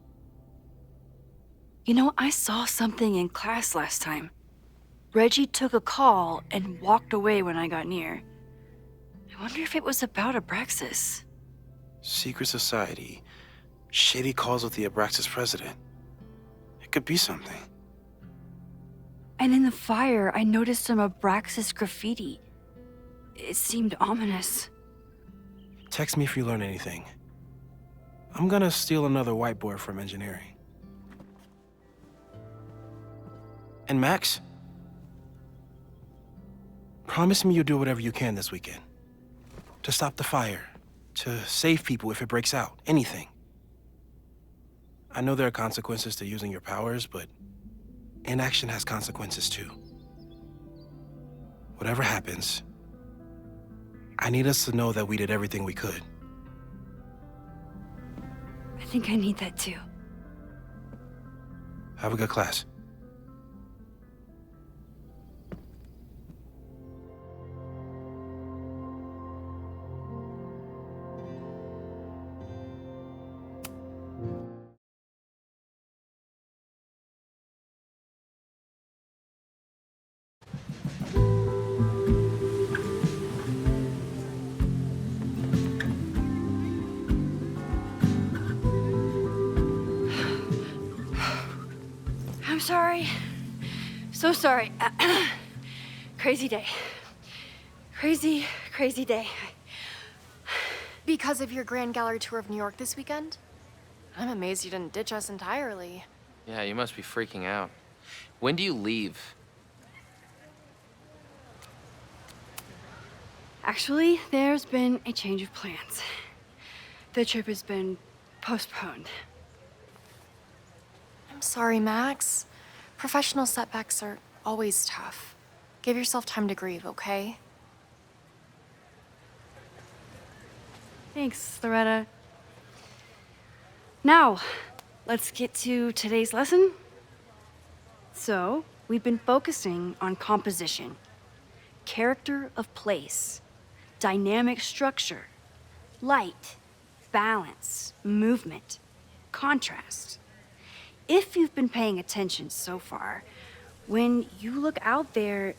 You know, I saw something in class last time. Reggie took a call and walked away when I got near. I wonder if it was about Abraxas. Secret society. Shady calls with the Abraxas president. It could be something. And in the fire, I noticed some Abraxas graffiti. It seemed ominous. Text me if you learn anything. I'm gonna steal another whiteboard from engineering. And Max? Promise me you'll do whatever you can this weekend. To stop the fire. To save people if it breaks out. Anything. I know there are consequences to using your powers, but inaction has consequences too. Whatever happens, I need us to know that we did everything we could. I think I need that too. Have a good class. I'm sorry. So sorry. Crazy day. Crazy day. Because of your grand gallery tour of New York this weekend? I'm amazed you didn't ditch us entirely. Yeah, you must be freaking out. When do you leave? Actually, there's been a change of plans. The trip has been postponed. I'm sorry, Max. Professional setbacks are always tough. Give yourself time to grieve, okay? Thanks, Loretta. Now, let's get to today's lesson. So, we've been focusing on composition, character of place, dynamic structure, light, balance, movement, contrast. If you've been paying attention so far, when you look out there,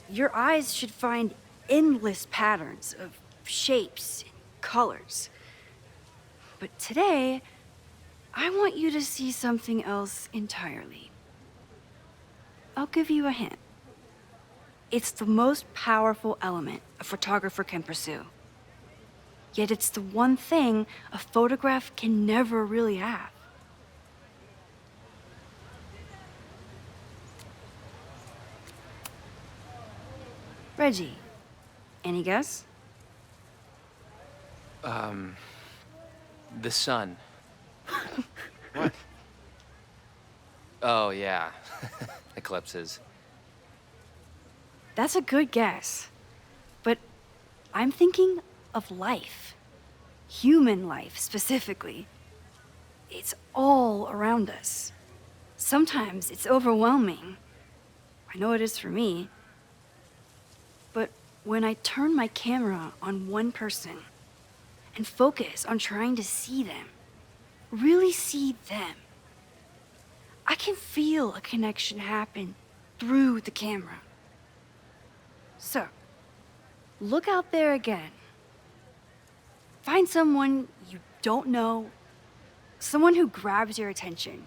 your eyes should find endless patterns of shapes and colors. But today, I want you to see something else entirely. I'll give you a hint. It's the most powerful element a photographer can pursue. Yet it's the one thing a photograph can never really have. Reggie, any guess? The sun. What? Oh, yeah. Eclipses. That's a good guess. But I'm thinking of life. Human life, specifically. It's all around us. Sometimes it's overwhelming. I know it is for me. But when I turn my camera on one person and focus on trying to see them, really see them, I can feel a connection happen through the camera. So, look out there again. Find someone you don't know, someone who grabs your attention,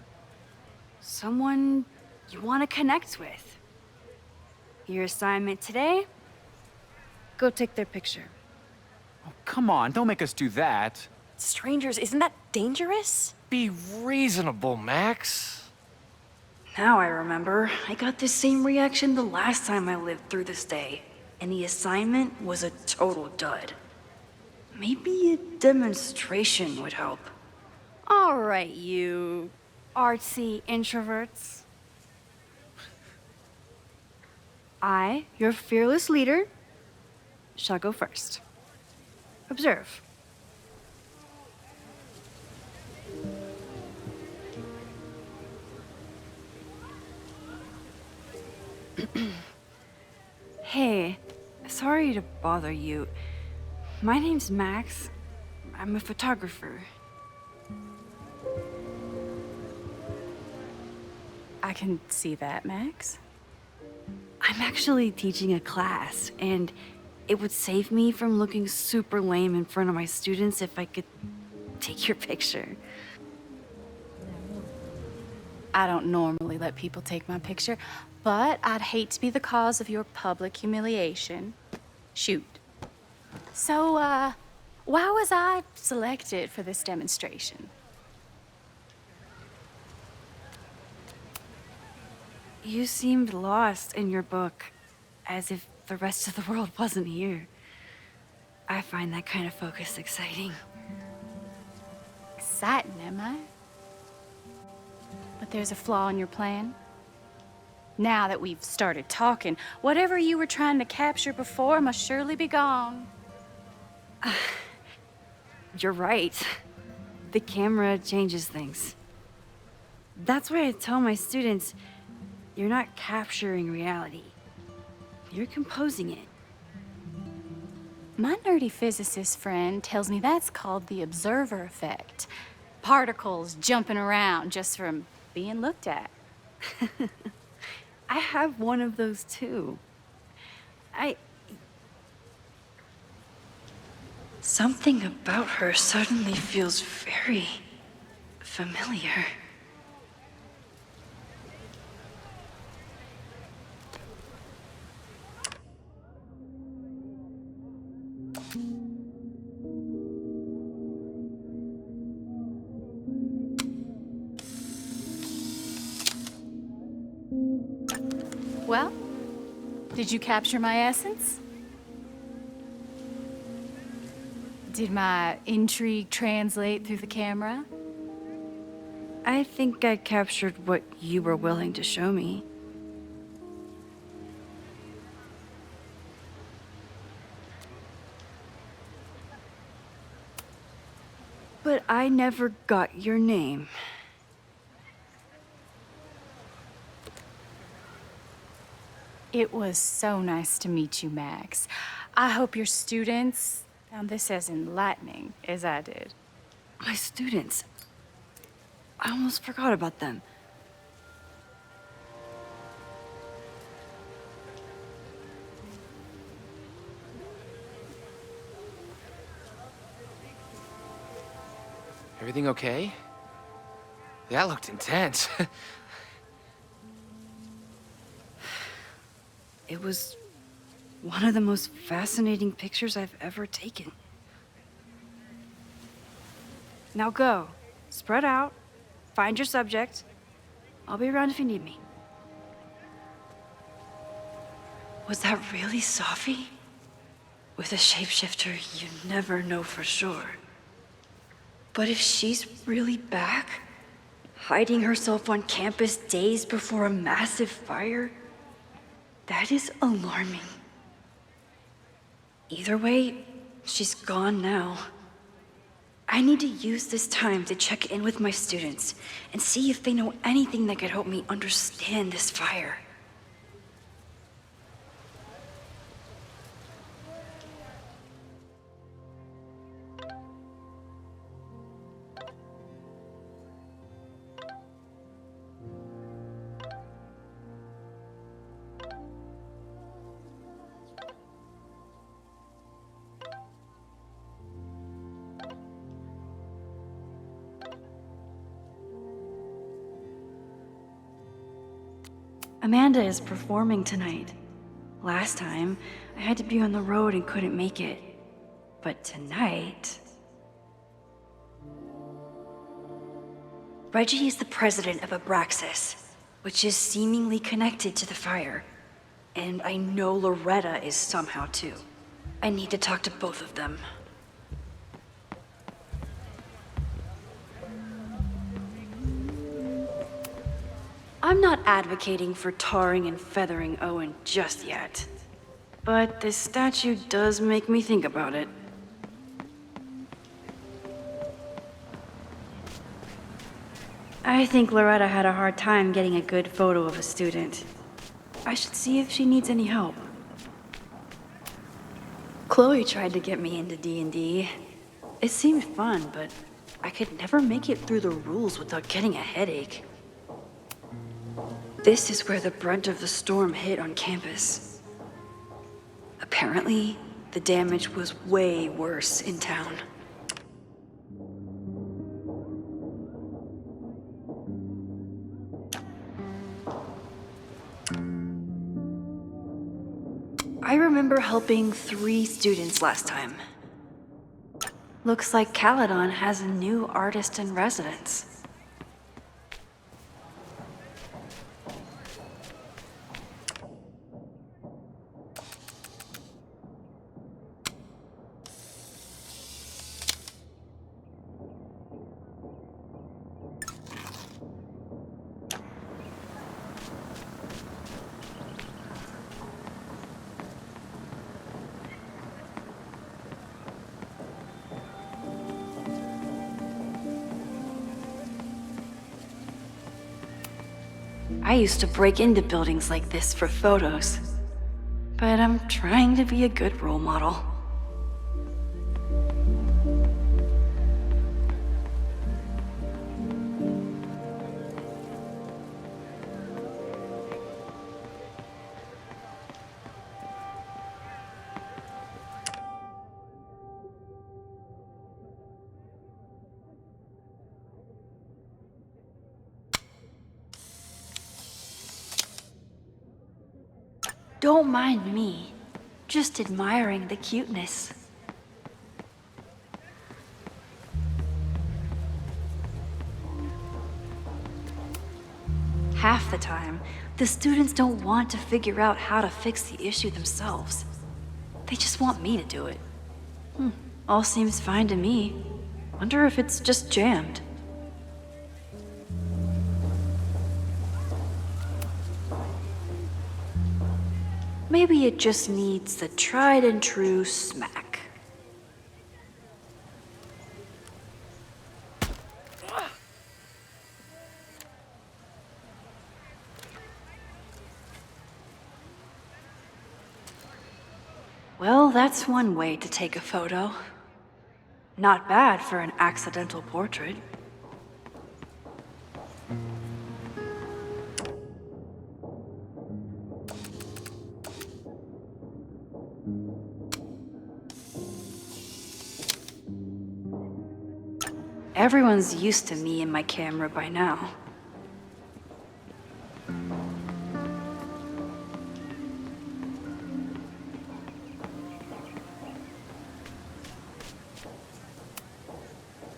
someone you want to connect with. Your assignment today? Go take their picture. Oh, come on, don't make us do that. Strangers, isn't that dangerous? Be reasonable, Max. Now I remember. I got the same reaction the last time I lived through this day, and the assignment was a total dud. Maybe a demonstration would help. All right, you artsy introverts. I, your fearless leader, shall go first. Observe. Hey, sorry to bother you. My name's Max. I'm a photographer. I can see that, Max. I'm actually teaching a class, and it would save me from looking super lame in front of my students if I could take your picture. I don't normally let people take my picture, but I'd hate to be the cause of your public humiliation. Shoot. So, why was I selected for this demonstration? You seemed lost in your book, as if the rest of the world wasn't here. I find that kind of focus exciting. Exciting, am I? But there's a flaw in your plan. Now that we've started talking, whatever you were trying to capture before must surely be gone. You're right. The camera changes things. That's why I tell my students, you're not capturing reality. You're composing it. My nerdy physicist friend tells me that's called the observer effect. Particles jumping around just from being looked at. I have one of those too. Something about her suddenly feels very familiar. Well, did you capture my essence? Did my intrigue translate through the camera? I think I captured what you were willing to show me. But I never got your name. It was so nice to meet you, Max. I hope your students found this as enlightening as I did. My students. I almost forgot about them. Everything okay? That looked intense. It was one of the most fascinating pictures I've ever taken. Now go. Spread out. Find your subject. I'll be around if you need me. Was that really Safi? With a shapeshifter, you never know for sure. But if she's really back, hiding herself on campus days before a massive fire, that is alarming. Either way, she's gone now. I need to use this time to check in with my students and see if they know anything that could help me understand this fire. Amanda is performing tonight. Last time, I had to be on the road and couldn't make it. But tonight... Reggie is the president of Abraxas, which is seemingly connected to the fire. And I know Loretta is somehow too. I need to talk to both of them. not advocating for tarring and feathering Owen just yet. But this statue does make me think about it. I think Loretta had a hard time getting a good photo of a student. I should see if she needs any help. Chloe tried to get me into D&D. It seemed fun, but I could never make it through the rules without getting a headache. This is where the brunt of the storm hit on campus. Apparently, the damage was way worse in town. I remember helping 3 students last time. Looks like Caledon has a new artist in residence. I used to break into buildings like this for photos, but I'm trying to be a good role model. Don't mind me, just admiring the cuteness. Half the time, the students don't want to figure out how to fix the issue themselves. They just want me to do it. All seems fine to me. Wonder if it's just jammed. Maybe it just needs the tried and true smack. Well, that's one way to take a photo. Not bad for an accidental portrait. Everyone's used to me and my camera by now.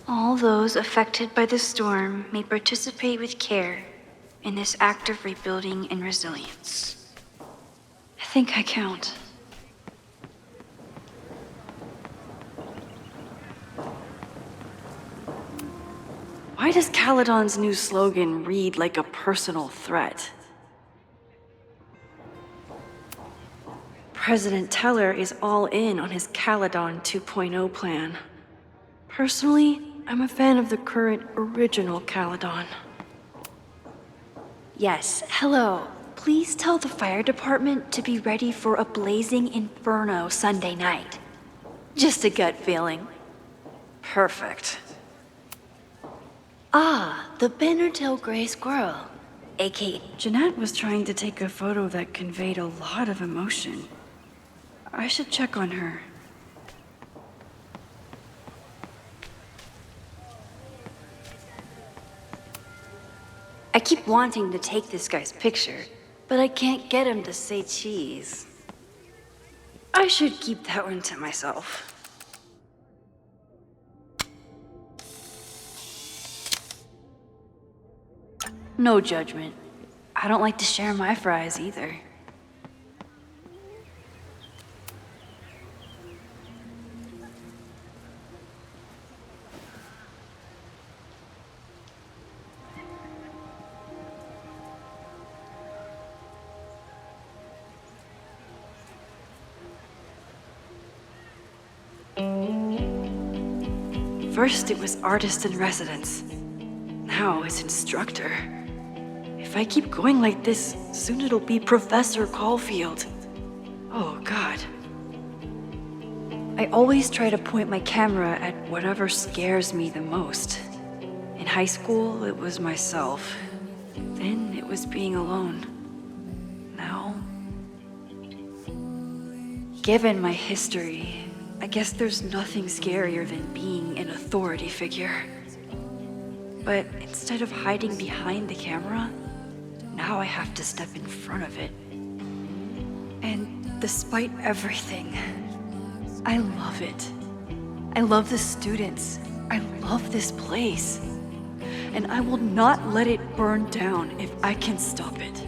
All those affected by the storm may participate with care in this act of rebuilding and resilience. I think I count. Why does Caledon's new slogan read like a personal threat? President Teller is all in on his Caledon 2.0 plan. Personally, I'm a fan of the current original Caledon. Yes, hello. Please tell the fire department to be ready for a blazing inferno Sunday night. Just a gut feeling. Perfect. Ah, the Bannertail Gray Squirrel, aka Jeanette was trying to take a photo that conveyed a lot of emotion. I should check on her. I keep wanting to take this guy's picture, but I can't get him to say cheese. I should keep that one to myself. No judgment. I don't like to share my fries either. First it was artist in residence. Now it's instructor. If I keep going like this, soon it'll be Professor Caulfield. Oh, God. I always try to point my camera at whatever scares me the most. In high school, it was myself. Then it was being alone. Now... Given my history, I guess there's nothing scarier than being an authority figure. But instead of hiding behind the camera, now I have to step in front of it. And despite everything, I love it. I love the students. I love this place. And I will not let it burn down if I can stop it.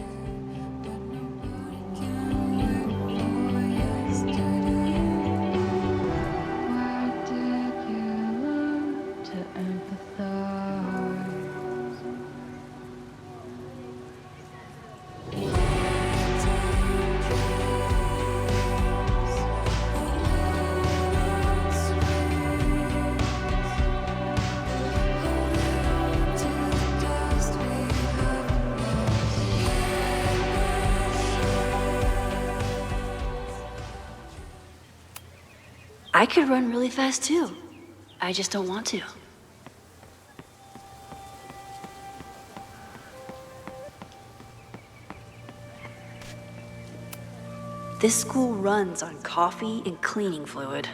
I could run really fast too. I just don't want to. This school runs on coffee and cleaning fluid.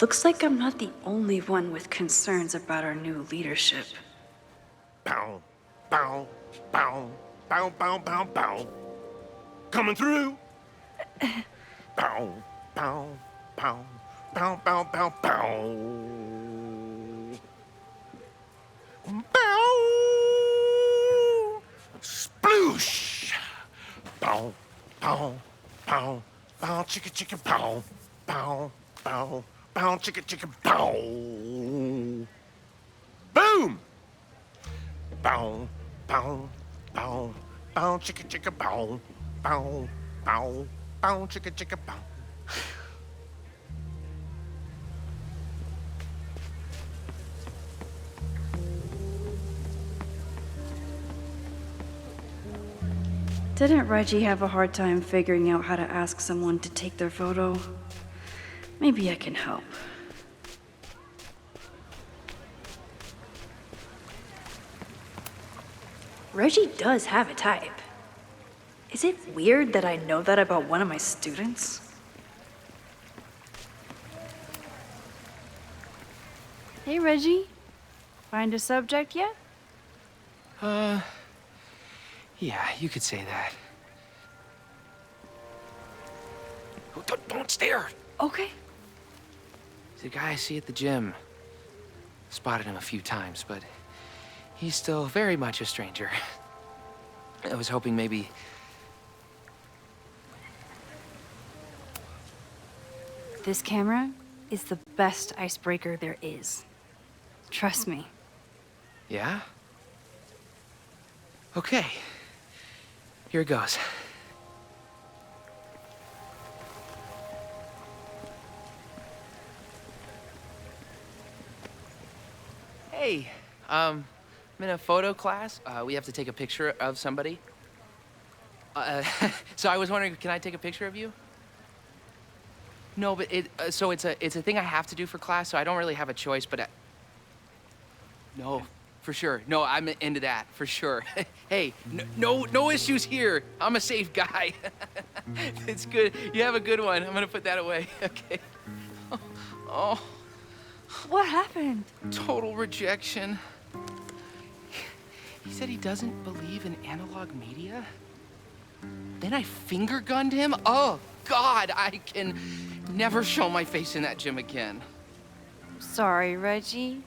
Looks like I'm not the only one with concerns about our new leadership. Bow, bow, bow, bow, bow, bow, bow. Coming through. Bow, bow, bow, bow, bow, bow, bow. Bow. Sploosh. Bow, bow, bow, bow, chicka, chicka, bow, bow, bow, bow, chicka, chicka, bow. Boom. Bow, bow, bow, bow, chicka, chicka, bow, bow, bow. Bow, chicka, chicka, bow. Didn't Reggie have a hard time figuring out how to ask someone to take their photo? Maybe I can help. Reggie does have a type. Is it weird that I know that about one of my students? Hey, Reggie. Find a subject yet? Yeah, you could say that. Oh, don't stare! Okay. He's a guy I see at the gym. Spotted him a few times, but he's still very much a stranger. I was hoping maybe... This camera is the best icebreaker there is. Trust me. Yeah? Okay. Here it goes. Hey, I'm in a photo class. We have to take a picture of somebody. So I was wondering, can I take a picture of you? No, but it's a thing I have to do for class, so I don't really have a choice, but no, for sure. No, I'm into that, for sure. Hey, no issues here. I'm a safe guy. It's good. You have a good one. I'm gonna put that away. Okay. Oh. What happened? Total rejection. He said he doesn't believe in analog media. Then I finger gunned him? Oh, God, I can never show my face in that gym again. Sorry, Reggie.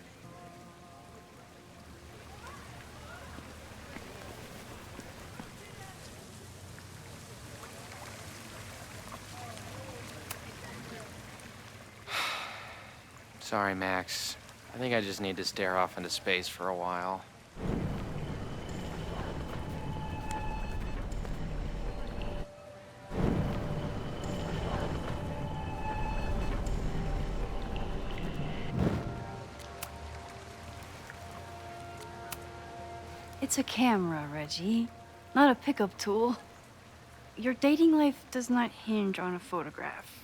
Sorry, Max. I think I just need to stare off into space for a while. It's a camera, Reggie, not a pickup tool. Your dating life does not hinge on a photograph.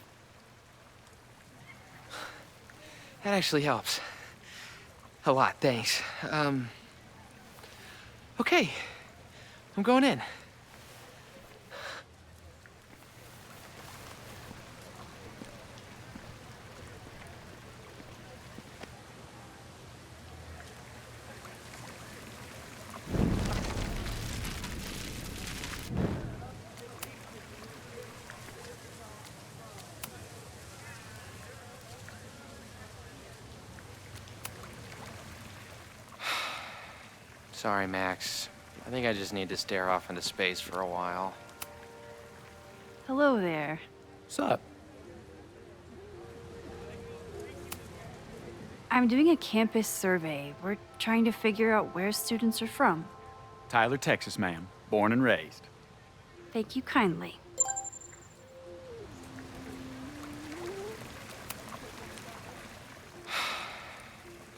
That actually helps. A lot, thanks. Okay. I'm going in. Sorry, Max. I think I just need to stare off into space for a while. Hello there. What's up? I'm doing a campus survey. We're trying to figure out where students are from. Tyler, Texas, ma'am. Born and raised. Thank you kindly.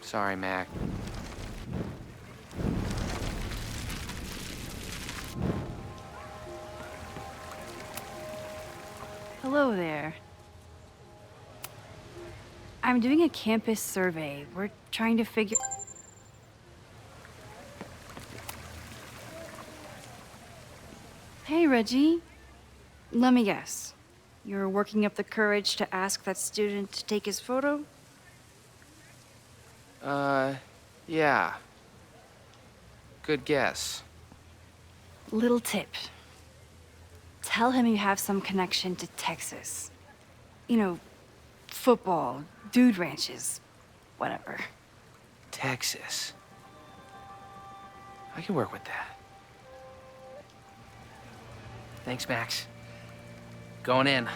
Sorry, Mac. Hello there. I'm doing a campus survey. We're trying to figure... Hey, Reggie. Let me guess. You're working up the courage to ask that student to take his photo? Yeah. Good guess. Little tip. Tell him you have some connection to Texas. You know, football, dude ranches, whatever. Texas. I can work with that. Thanks, Max. Going in.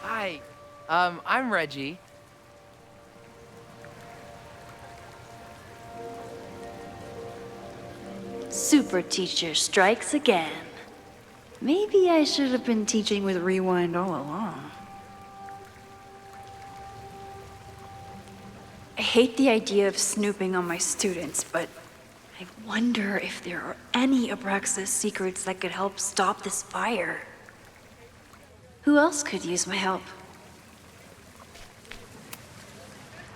Hi. I'm Reggie. Super teacher strikes again. Maybe I should have been teaching with Rewind all along. I hate the idea of snooping on my students, but I wonder if there are any Abraxas secrets that could help stop this fire. Who else could use my help?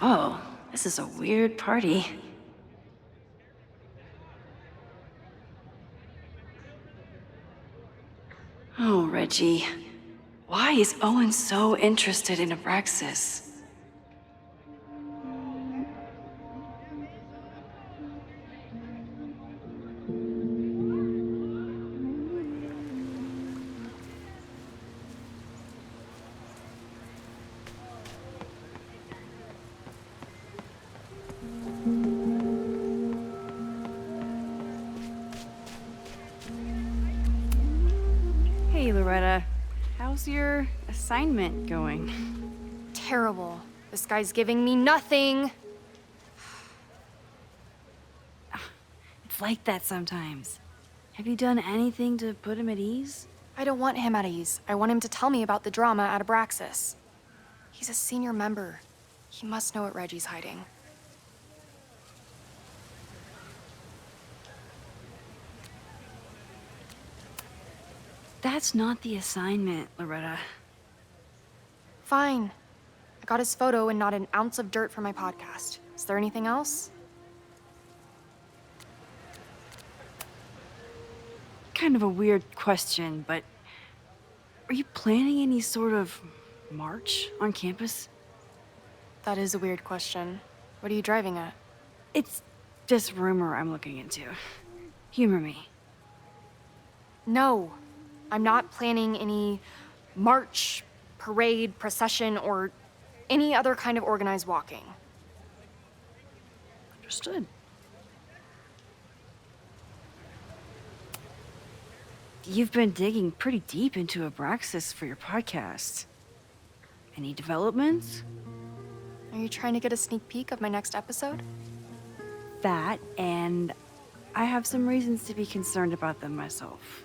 Oh, this is a weird party. Oh, Reggie. Why is Owen so interested in Abraxas? Hey, Loretta. How's your assignment going? Terrible. This guy's giving me nothing. It's like that sometimes. Have you done anything to put him at ease? I don't want him at ease. I want him to tell me about the drama at Abraxas. He's a senior member. He must know what Reggie's hiding. That's not the assignment, Loretta. Fine. I got his photo and not an ounce of dirt for my podcast. Is there anything else? Kind of a weird question, but are you planning any sort of march on campus? That is a weird question. What are you driving at? It's just rumor I'm looking into. Humor me. No. I'm not planning any march, parade, procession, or any other kind of organized walking. Understood. You've been digging pretty deep into Abraxas for your podcast. Any developments? Are you trying to get a sneak peek of my next episode? That, and I have some reasons to be concerned about them myself.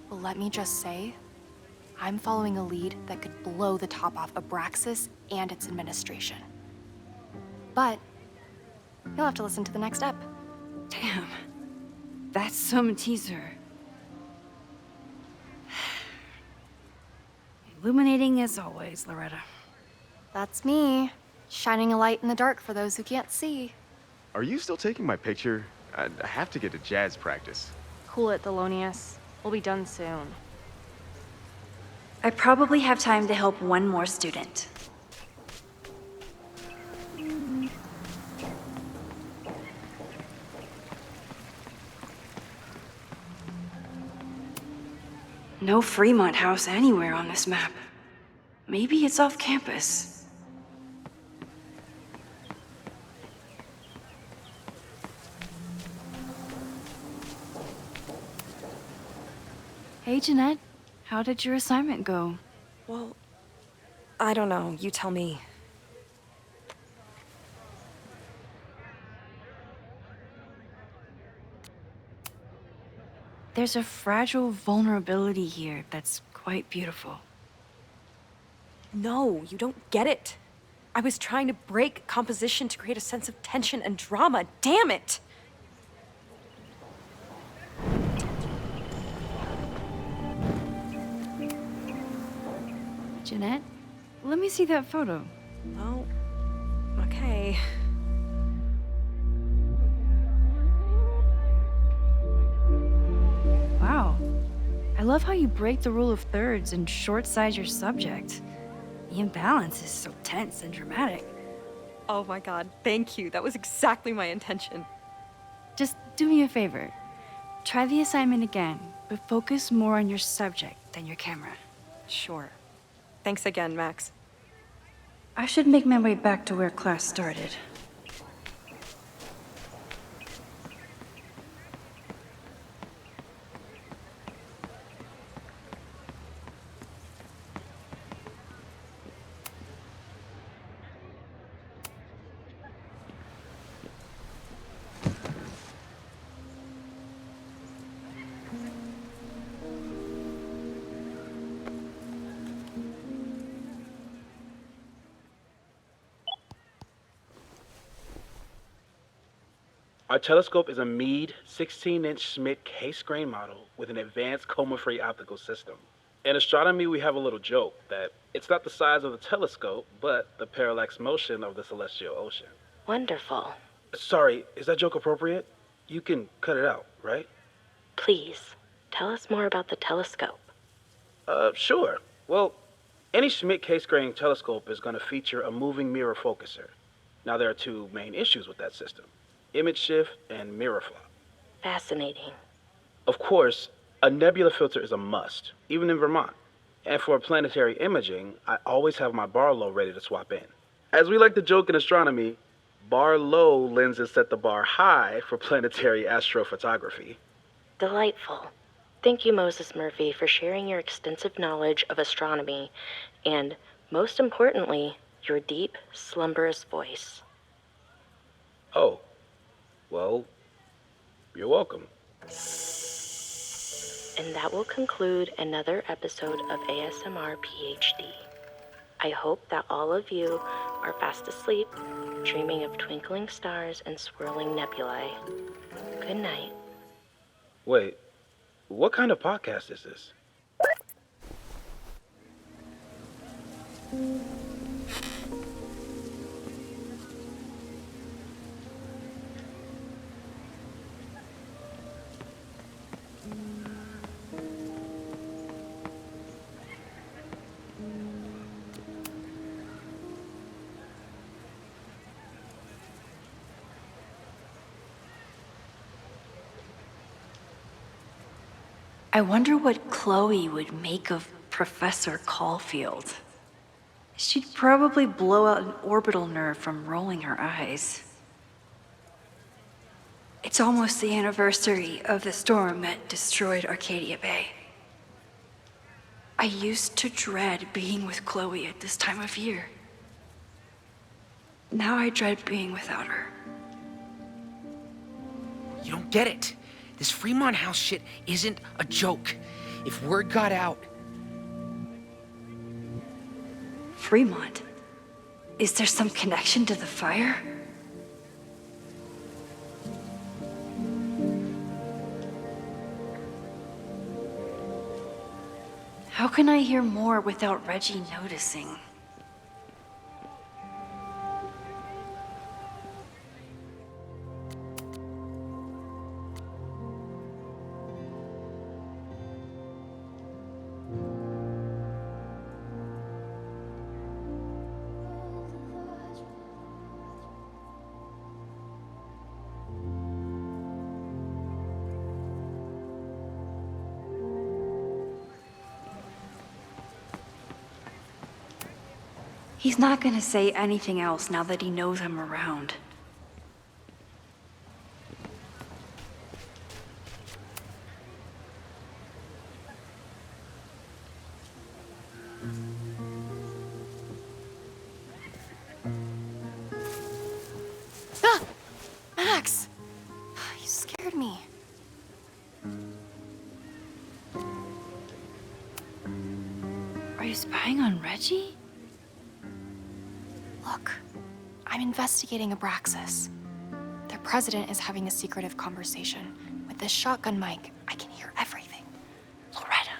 Well, let me just say, I'm following a lead that could blow the top off Abraxas and its administration. But you'll have to listen to the next ep. Damn. That's some teaser. Illuminating as always, Loretta. That's me, shining a light in the dark for those who can't see. Are you still taking my picture? I have to get to jazz practice. Cool it, Thelonious. We'll be done soon. I probably have time to help one more student. No Fremont house anywhere on this map. Maybe it's off campus. Hey, Jeanette. How did your assignment go? Well, I don't know. You tell me. There's a fragile vulnerability here that's quite beautiful. No, you don't get it. I was trying to break composition to create a sense of tension and drama. Damn it! Jeanette, let me see that photo. Oh, okay. Wow. I love how you break the rule of thirds and short-size your subject. The imbalance is so tense and dramatic. Oh my god, thank you. That was exactly my intention. Just do me a favor. Try the assignment again, but focus more on your subject than your camera. Sure. Thanks again, Max. I should make my way back to where class started. Our telescope is a Meade 16-inch Schmidt case-grain model with an advanced coma-free optical system. In astronomy, we have a little joke that it's not the size of the telescope, but the parallax motion of the celestial ocean. Wonderful. Sorry, is that joke appropriate? You can cut it out, right? Please, tell us more about the telescope. Sure. Well, any Schmidt case-grain telescope is going to feature a moving mirror focuser. Now, there are two main issues with that system: image shift and mirror flop. Fascinating. Of course, a nebula filter is a must, even in Vermont. And for planetary imaging, I always have my bar low ready to swap in. As we like to joke in astronomy, bar low lenses set the bar high for planetary astrophotography. Delightful. Thank you, Moses Murphy, for sharing your extensive knowledge of astronomy and, most importantly, your deep, slumberous voice. Oh. Well, you're welcome. And that will conclude another episode of ASMR PhD. I hope that all of you are fast asleep, dreaming of twinkling stars and swirling nebulae. Good night. Wait, what kind of podcast is this? I wonder what Chloe would make of Professor Caulfield. She'd probably blow out an orbital nerve from rolling her eyes. It's almost the anniversary of the storm that destroyed Arcadia Bay. I used to dread being with Chloe at this time of year. Now I dread being without her. You don't get it. This Fremont House shit isn't a joke. If word got out... Fremont. Is there some connection to the fire? How can I hear more without Reggie noticing? He's not gonna say anything else now that he knows I'm around. Ah! Max! You scared me. Are you spying on Reggie? Look, I'm investigating Abraxas. Their president is having a secretive conversation. With this shotgun mic, I can hear everything. Loretta,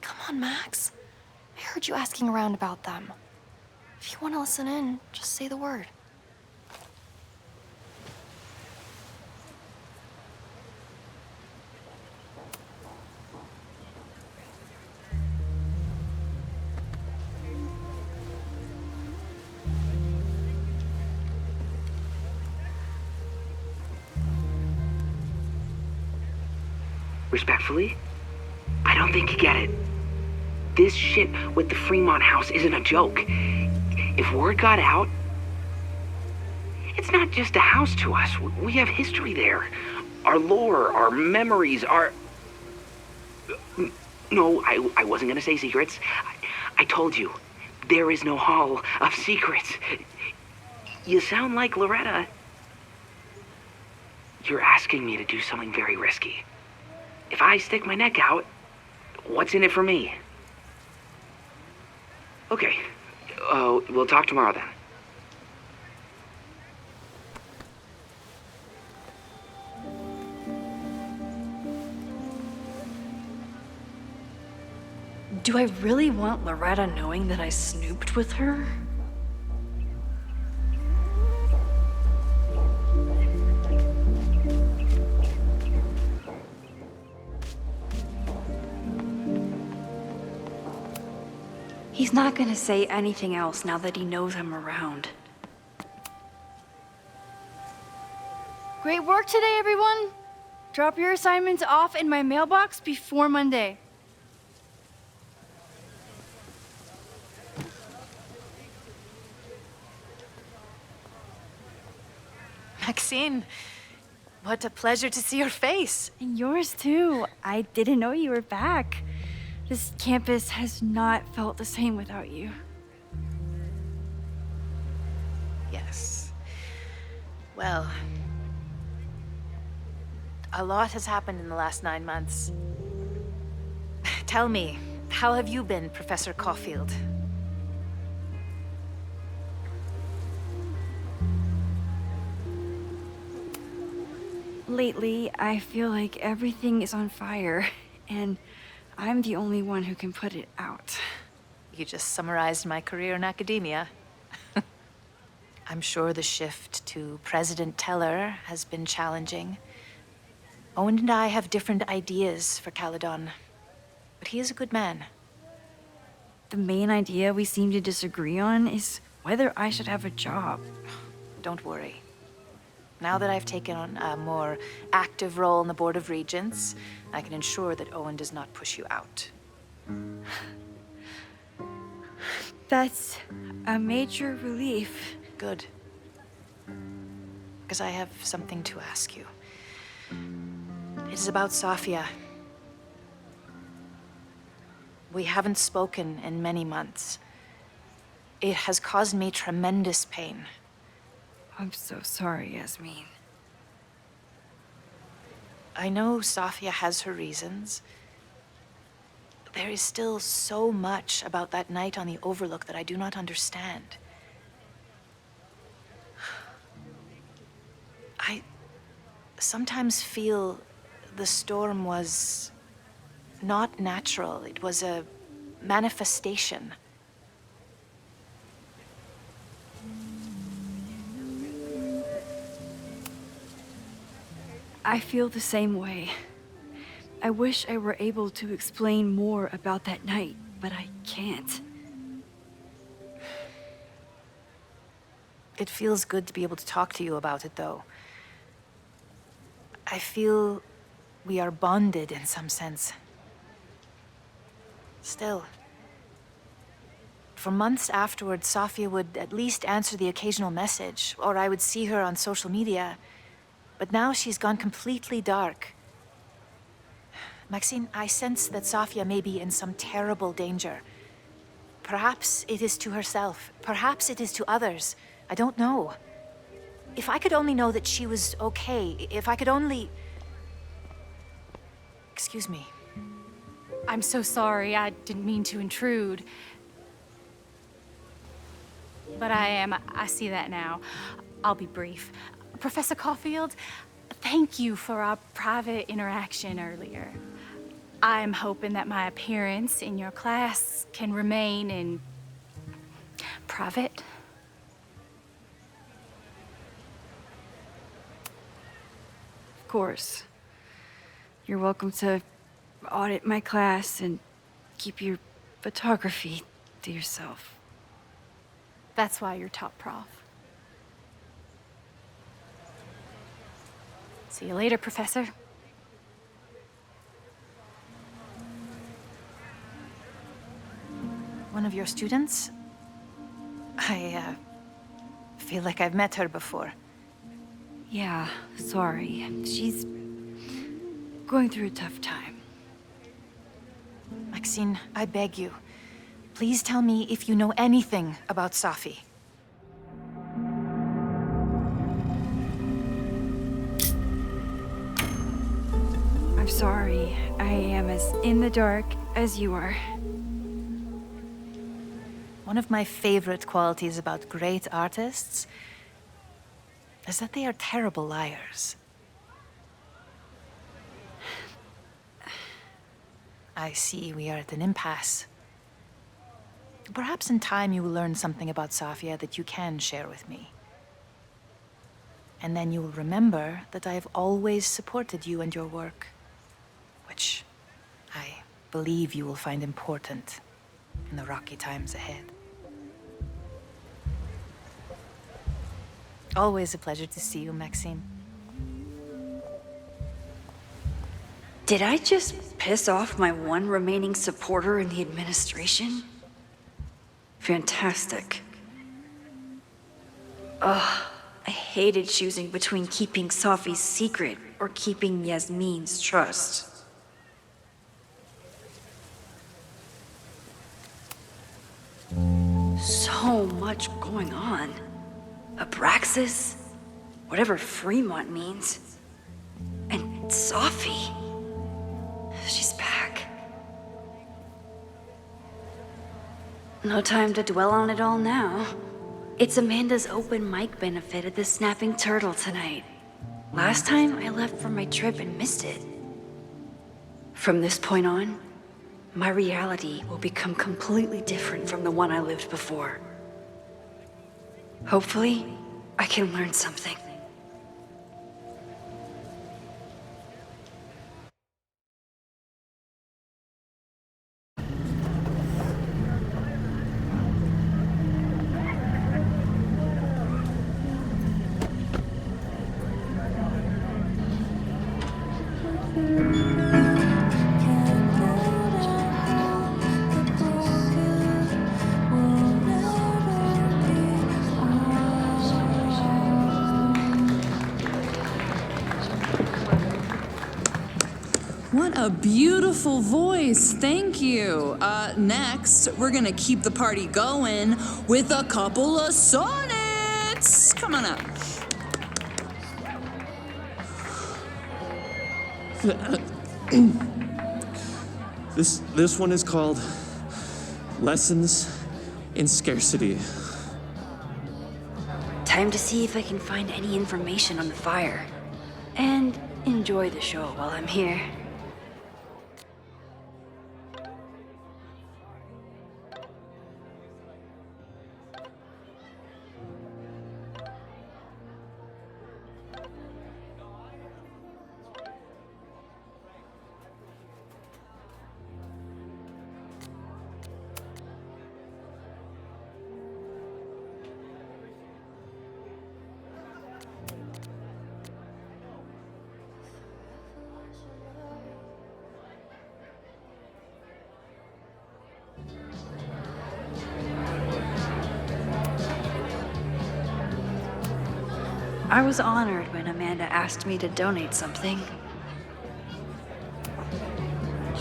come on, Max. I heard you asking around about them. If you want to listen in, just say the word. Respectfully, I don't think you get it. This shit with the Fremont house isn't a joke. If word got out, it's not just a house to us. We have history there. Our lore, our memories, our... No, I wasn't gonna say secrets. I told you, there is no hall of secrets. You sound like Loretta. You're asking me to do something very risky. If I stick my neck out, what's in it for me? Okay, we'll talk tomorrow then. Do I really want Loretta knowing that I snooped with her? He's not gonna say anything else now that he knows I'm around. Great work today, everyone! Drop your assignments off in my mailbox before Monday. Maxine, what a pleasure to see your face. And yours too. I didn't know you were back. This campus has not felt the same without you. Yes. Well, a lot has happened in the last 9 months. Tell me, how have you been, Professor Caulfield? Lately, I feel like everything is on fire, and I'm the only one who can put it out. You just summarized my career in academia. I'm sure the shift to President Teller has been challenging. Owen and I have different ideas for Caledon, but he is a good man. The main idea we seem to disagree on is whether I should have a job. Don't worry. Now that I've taken on a more active role in the Board of Regents, I can ensure that Owen does not push you out. That's a major relief. Good. Because I have something to ask you. It is about Safia. We haven't spoken in many months. It has caused me tremendous pain. I'm so sorry, Yasmin. I know Safia has her reasons. There is still so much about that night on the Overlook that I do not understand. I sometimes feel the storm was not natural. It was a manifestation. I feel the same way. I wish I were able to explain more about that night, but I can't. It feels good to be able to talk to you about it, though. I feel we are bonded in some sense. Still, for months afterwards, Sofia would at least answer the occasional message, or I would see her on social media. But now she's gone completely dark. Maxine, I sense that Sofia may be in some terrible danger. Perhaps it is to herself. Perhaps it is to others. I don't know. If I could only know that she was okay, if I could only... Excuse me. I'm so sorry. I didn't mean to intrude. But I see that now. I'll be brief. Professor Caulfield, thank you for our private interaction earlier. I'm hoping that my appearance in your class can remain in private. Of course. You're welcome to audit my class and keep your photography to yourself. That's why you're top prof. See you later, Professor. One of your students? I feel like I've met her before. Yeah, sorry. She's going through a tough time. Maxine, I beg you. Please tell me if you know anything about Safi. I'm sorry. I am as in the dark as you are. One of my favorite qualities about great artists is that they are terrible liars. I see we are at an impasse. Perhaps in time you will learn something about Sofia that you can share with me. And then you will remember that I have always supported you and your work, which I believe you will find important in the rocky times ahead. Always a pleasure to see you, Maxine. Did I just piss off my one remaining supporter in the administration? Fantastic. Ugh, I hated choosing between keeping Safi's secret or keeping Yasmin's trust. So much going on. Abraxas, whatever Fremont means, and Safi. She's back. No time to dwell on it all now. It's Amanda's open mic benefit at the Snapping Turtle tonight. Last time I left for my trip and missed it. From this point on, my reality will become completely different from the one I lived before. Hopefully, I can learn something. What a beautiful voice, thank you. Next, we're gonna keep the party going with a couple of sonnets. Come on up. This one is called Lessons in Scarcity. Time to see if I can find any information on the fire. And enjoy the show while I'm here. I was honored when Amanda asked me to donate something.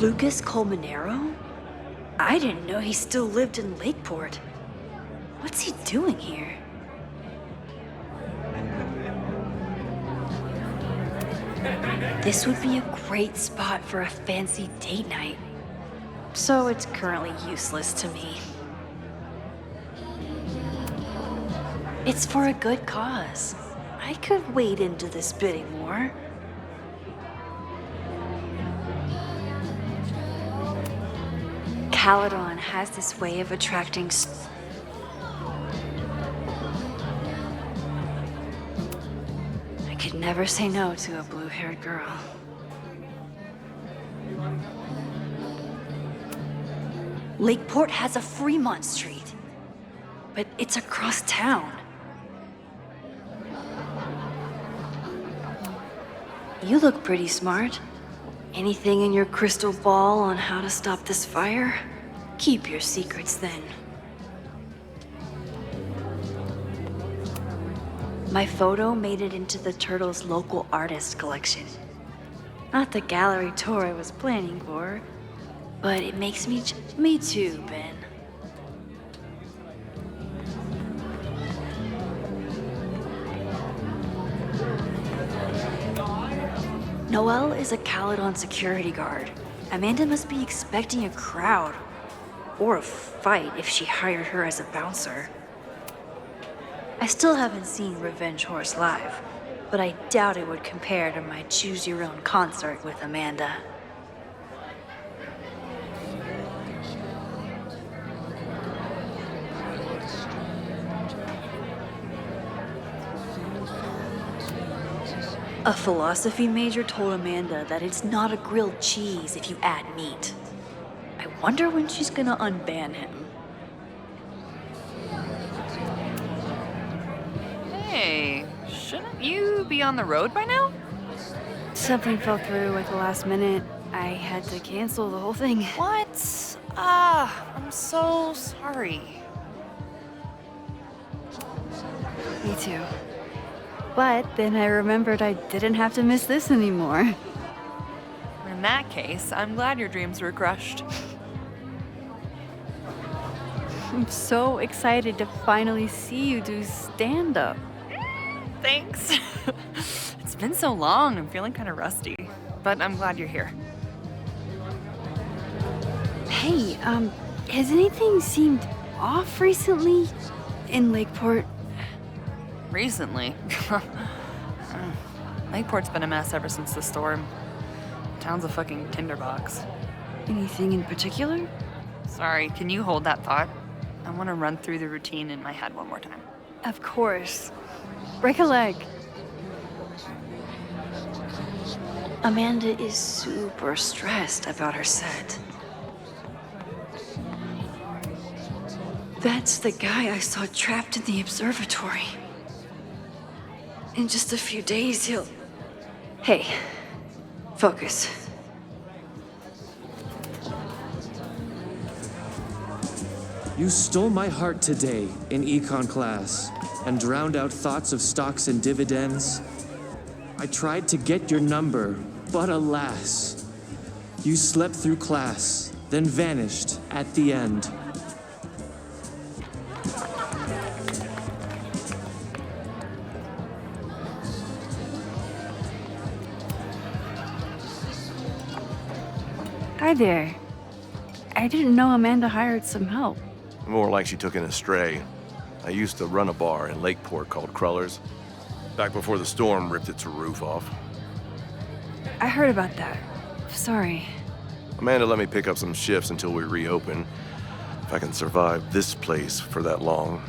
Lucas Colmenero? I didn't know he still lived in Lakeport. What's he doing here? This would be a great spot for a fancy date night. So it's currently useless to me. It's for a good cause. I could wade into this bidding war. Caledon has this way of attracting I could never say no to a blue-haired girl. Lakeport has a Fremont Street, but it's across town. You look pretty smart. Anything in your crystal ball on how to stop this fire? Keep your secrets then. My photo made it into the Turtles' local artist collection. Not the gallery tour I was planning for, but it makes me Me too, Ben. Noelle is a Caledon security guard. Amanda must be expecting a crowd. Or a fight if she hired her as a bouncer. I still haven't seen Revenge Horse live, but I doubt it would compare to my Choose Your Own concert with Amanda. A philosophy major told Amanda that it's not a grilled cheese if you add meat. I wonder when she's gonna unban him. Hey, shouldn't you be on the road by now? Something fell through at the last minute. I had to cancel the whole thing. What? I'm so sorry. Me too. But then I remembered I didn't have to miss this anymore. In that case, I'm glad your dreams were crushed. I'm so excited to finally see you do stand-up. Thanks. It's been so long, I'm feeling kind of rusty. But I'm glad you're here. Hey, has anything seemed off recently in Lakeport? Recently? Lakeport's been a mess ever since the storm. Town's a fucking tinderbox. Anything in particular? Sorry, can you hold that thought? I want to run through the routine in my head one more time. Of course. Break a leg. Amanda is super stressed about her set. That's the guy I saw trapped in the observatory. In just a few days, he'll... Hey, focus. You stole my heart today in econ class and drowned out thoughts of stocks and dividends. I tried to get your number, but alas, you slept through class, then vanished at the end. Hi there. I didn't know Amanda hired some help. More like she took in a stray. I used to run a bar in Lakeport called Crullers, back before the storm ripped its roof off. I heard about that. Sorry. Amanda let me pick up some shifts until we reopen. If I can survive this place for that long.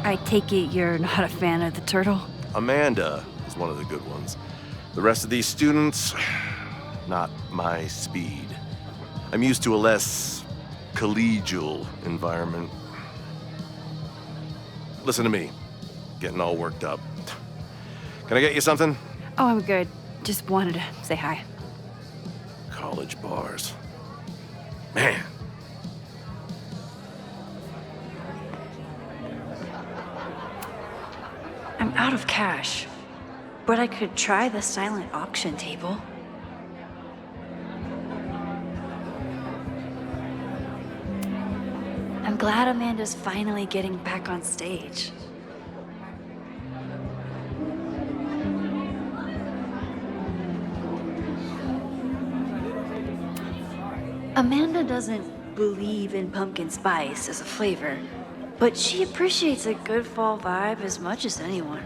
I take it you're not a fan of the turtle? Amanda is one of the good ones. The rest of these students, not my speed. I'm used to a less collegial environment. Listen to me, getting all worked up. Can I get you something? Oh, I'm good. Just wanted to say hi. College bars. Man. I'm out of cash, but I could try the silent auction table. I'm glad Amanda's finally getting back on stage. Amanda doesn't believe in pumpkin spice as a flavor, but she appreciates a good fall vibe as much as anyone.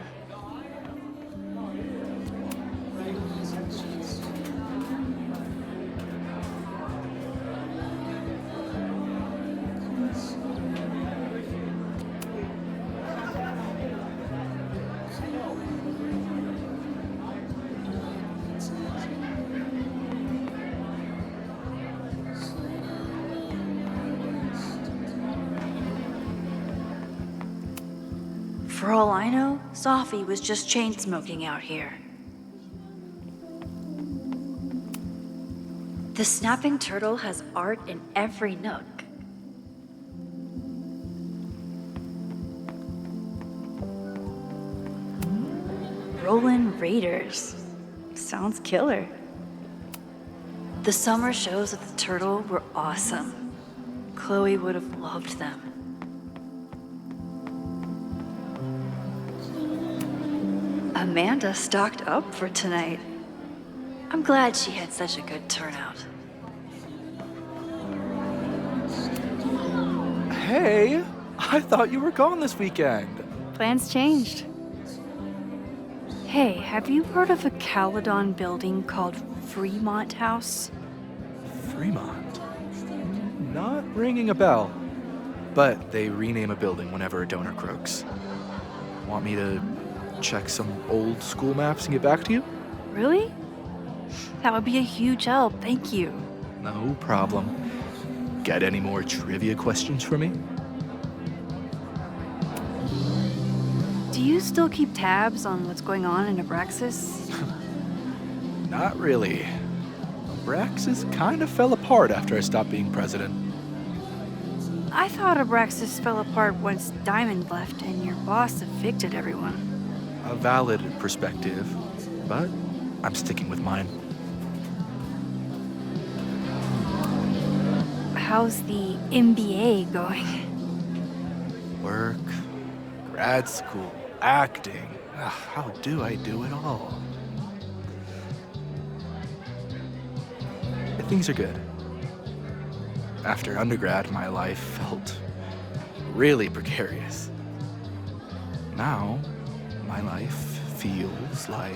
For all I know, Sophie was just chain smoking out here. The snapping turtle has art in every nook. Rollin' Raiders. Sounds killer. The summer shows at the Turtle were awesome. Chloe would have loved them. Amanda stocked up for tonight. I'm glad she had such a good turnout. Hey, I thought you were gone this weekend. Plans changed. Hey, have you heard of a Caledon building called Fremont House? Fremont? Not ringing a bell. But they rename a building whenever a donor croaks. Want me to check some old school maps and get back to you? Really? That would be a huge help, thank you. No problem. Got any more trivia questions for me? Do you still keep tabs on what's going on in Abraxas? Not really. Abraxas kind of fell apart after I stopped being president. I thought Abraxas fell apart once Diamond left and your boss evicted everyone. A valid perspective, but I'm sticking with mine. How's the MBA going? Work, grad school, acting. How do I do it all? Things are good. After undergrad, my life felt really precarious. Now, my life feels like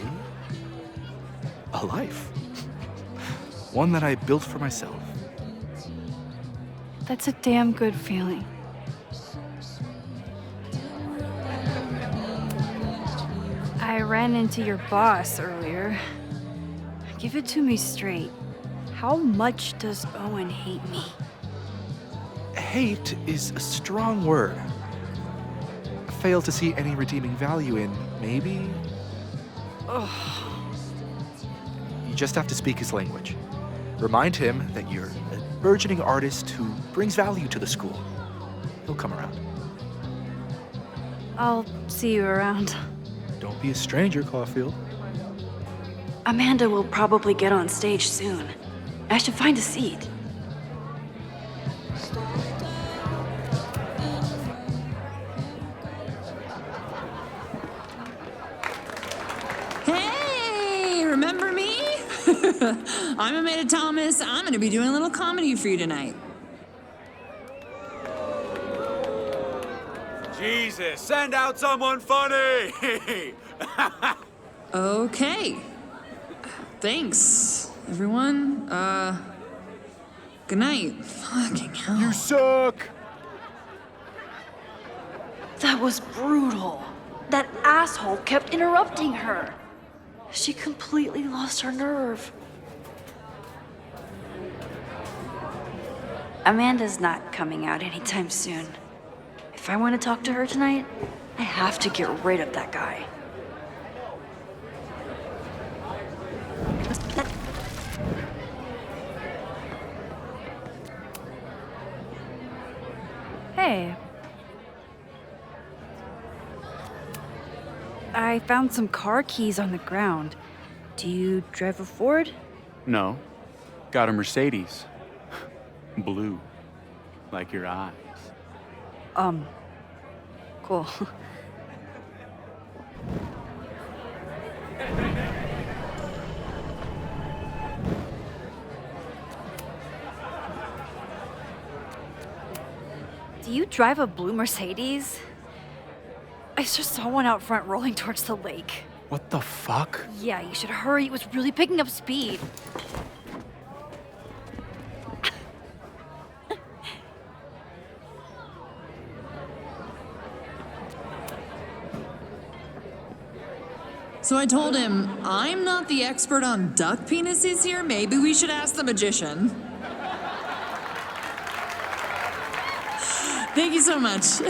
a life. One that I built for myself. That's a damn good feeling. I ran into your boss earlier. Give it to me straight. How much does Owen hate me? Hate is a strong word. Fail to see any redeeming value in, maybe? Ugh. You just have to speak his language. Remind him that you're a burgeoning artist who brings value to the school. He'll come around. I'll see you around. Don't be a stranger, Caulfield. Amanda will probably get on stage soon. I should find a seat. Hey, remember me? I'm Amanda Thomas. I'm gonna be doing a little comedy for you tonight. Jesus, send out someone funny! Okay. Thanks, everyone. Good night. Fucking hell. You suck! That was brutal. That asshole kept interrupting her. She completely lost her nerve. Amanda's not coming out anytime soon. If I want to talk to her tonight, I have to get rid of that guy. Hey. I found some car keys on the ground. Do you drive a Ford? No. Got a Mercedes. Blue. Like your eyes. Cool. Do you drive a blue Mercedes? I just saw one out front rolling towards the lake. What the fuck? Yeah, you should hurry. It was really picking up speed. So I told him, I'm not the expert on duck penises here. Maybe we should ask the magician. Thank you so much.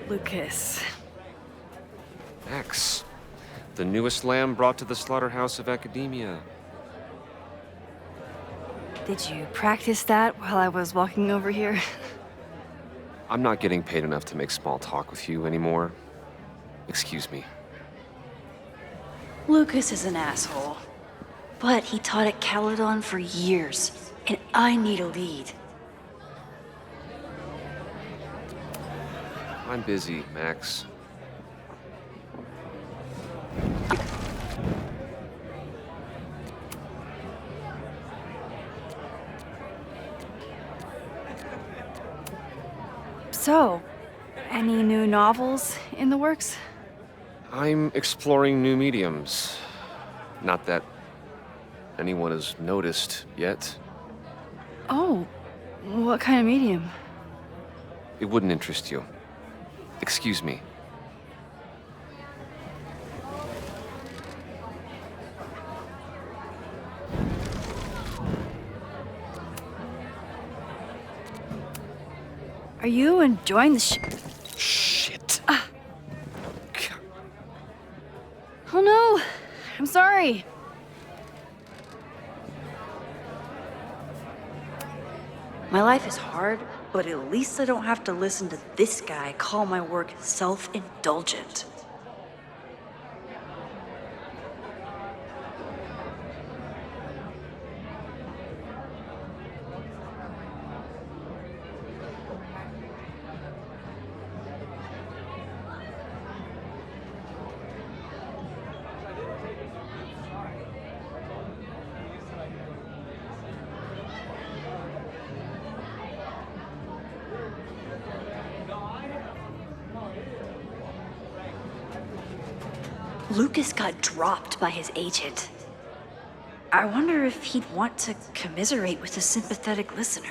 Lucas. Max, the newest lamb brought to the slaughterhouse of academia. Did you practice that while I was walking over here? I'm not getting paid enough to make small talk with you anymore. Excuse me. Lucas is an asshole. But he taught at Caledon for years, and I need a lead. I'm busy, Max. So, any new novels in the works? I'm exploring new mediums. Not that anyone has noticed yet. Oh, what kind of medium? It wouldn't interest you. Excuse me. Are you enjoying the Shit. Oh no! I'm sorry. My life is hard, but at least I don't have to listen to this guy call my work self-indulgent. Lucas got dropped by his agent. I wonder if he'd want to commiserate with a sympathetic listener.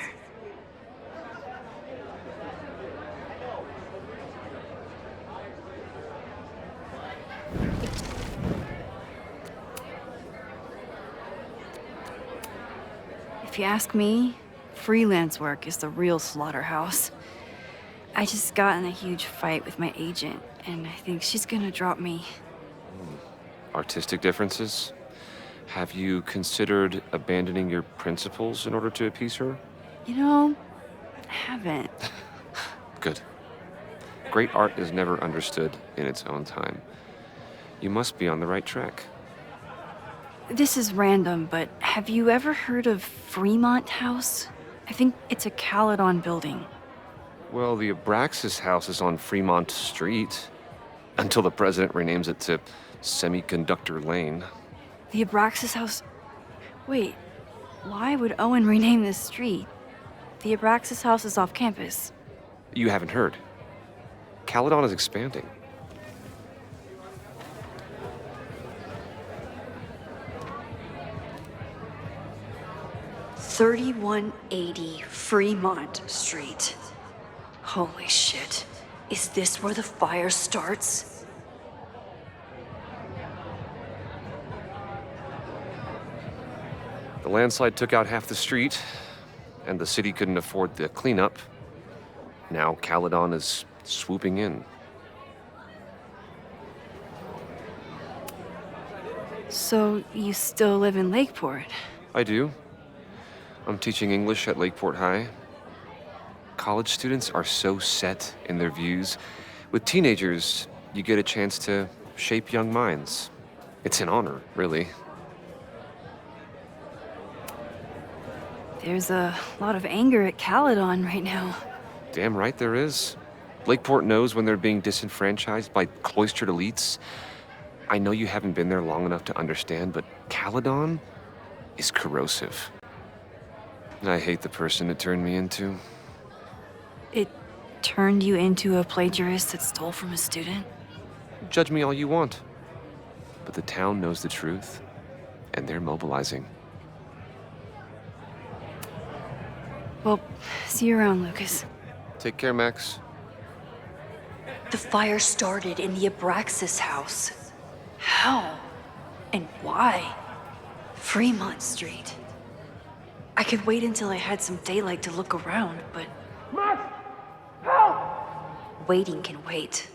If you ask me, freelance work is the real slaughterhouse. I just got in a huge fight with my agent, and I think she's gonna drop me. Artistic differences? Have you considered abandoning your principles in order to appease her? You know, I haven't. Good. Great art is never understood in its own time. You must be on the right track. This is random, but have you ever heard of Fremont House? I think it's a Caledon building. Well, the Abraxas house is on Fremont Street. Until the president renames it to Semiconductor Lane. The Abraxas House? Wait, why would Owen rename this street? The Abraxas House is off campus. You haven't heard. Caledon is expanding. $3180 Fremont Street. Holy shit. Is this where the fire starts? The landslide took out half the street, and the city couldn't afford the cleanup. Now Caledon is swooping in. So you still live in Lakeport? I do. I'm teaching English at Lakeport High. College students are so set in their views. With teenagers, you get a chance to shape young minds. It's an honor, really. There's a lot of anger at Caledon right now. Damn right there is. Lakeport knows when they're being disenfranchised by cloistered elites. I know you haven't been there long enough to understand, but Caledon is corrosive. I hate the person it turned me into. It turned you into a plagiarist that stole from a student? Judge me all you want. But the town knows the truth, and they're mobilizing. Well, see you around, Lucas. Take care, Max. The fire started in the Abraxas house. How? And why? Fremont Street. I could wait until I had some daylight to look around, but... Max! Help! Waiting can wait.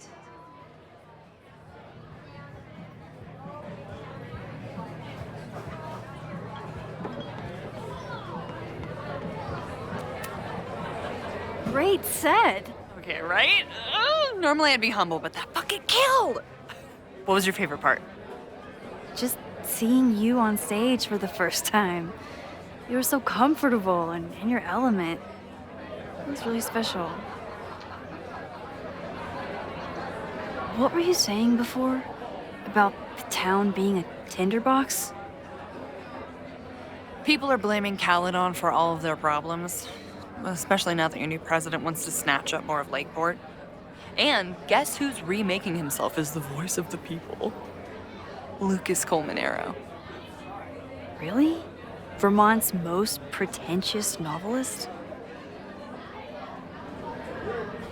Great set. Okay, right? Normally I'd be humble, but that fucking killed! What was your favorite part? Just seeing you on stage for the first time. You were so comfortable and in your element. It was really special. What were you saying before? About the town being a tinderbox? People are blaming Caledon for all of their problems. Especially now that your new president wants to snatch up more of Lakeport. And guess who's remaking himself as the voice of the people? Lucas Colmanero. Really? Vermont's most pretentious novelist?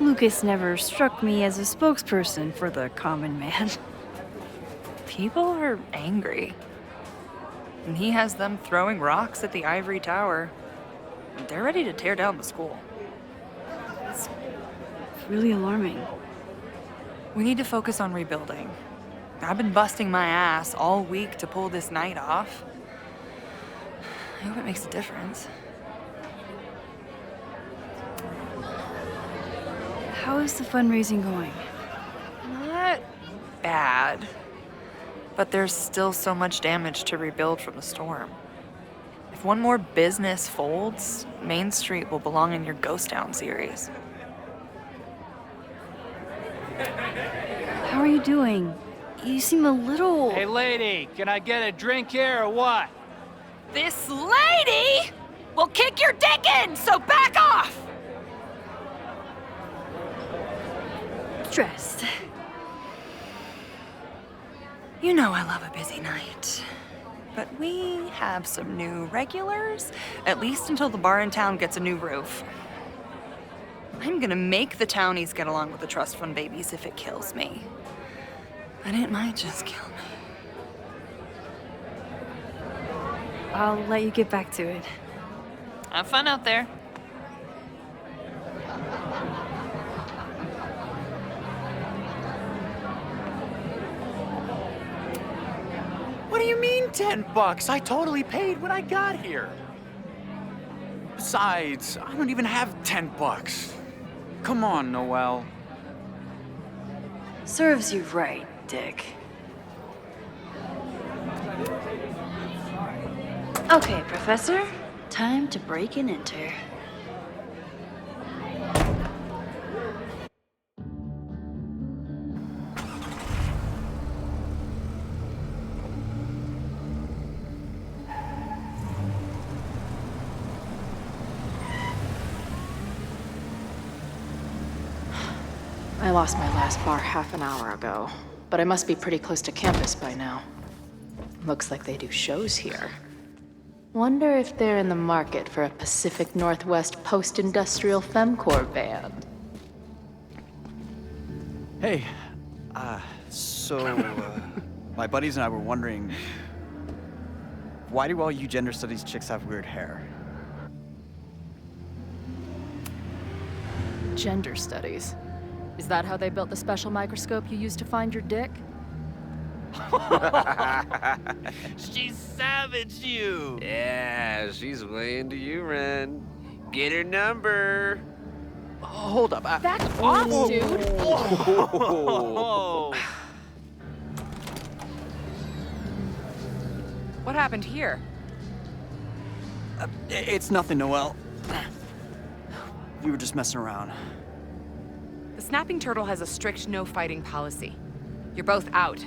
Lucas never struck me as a spokesperson for the common man. People are angry. And he has them throwing rocks at the ivory tower. They're ready to tear down the school. It's really alarming. We need to focus on rebuilding. I've been busting my ass all week to pull this night off. I hope it makes a difference. How is the fundraising going? Not bad. But there's still so much damage to rebuild from the storm. If one more business folds, Main Street will belong in your Ghost Town series. How are you doing? You seem a little... Hey, lady, can I get a drink here or what? This lady will kick your dick in, so back off! Stressed. You know I love a busy night. But we have some new regulars, at least until the bar in town gets a new roof. I'm gonna make the townies get along with the trust fund babies if it kills me. But it might just kill me. I'll let you get back to it. Have fun out there. do you mean $10? I totally paid when I got here. Besides, I don't even have $10. Come on, Noel. Serves you right, Dick. Okay, Professor. Time to break and enter. I lost my last bar half an hour ago, but I must be pretty close to campus by now. Looks like they do shows here. Wonder if they're in the market for a Pacific Northwest post-industrial femcore band. Hey, my buddies and I were wondering, why do all you gender studies chicks have weird hair? Gender studies. Is that how they built the special microscope you used to find your dick? She savaged you! Yeah, she's way into you, Ren. Get her number. Hold up. Back off, dude! What happened here? It's nothing, Noel. We were just messing around. The Snapping Turtle has a strict no-fighting policy. You're both out.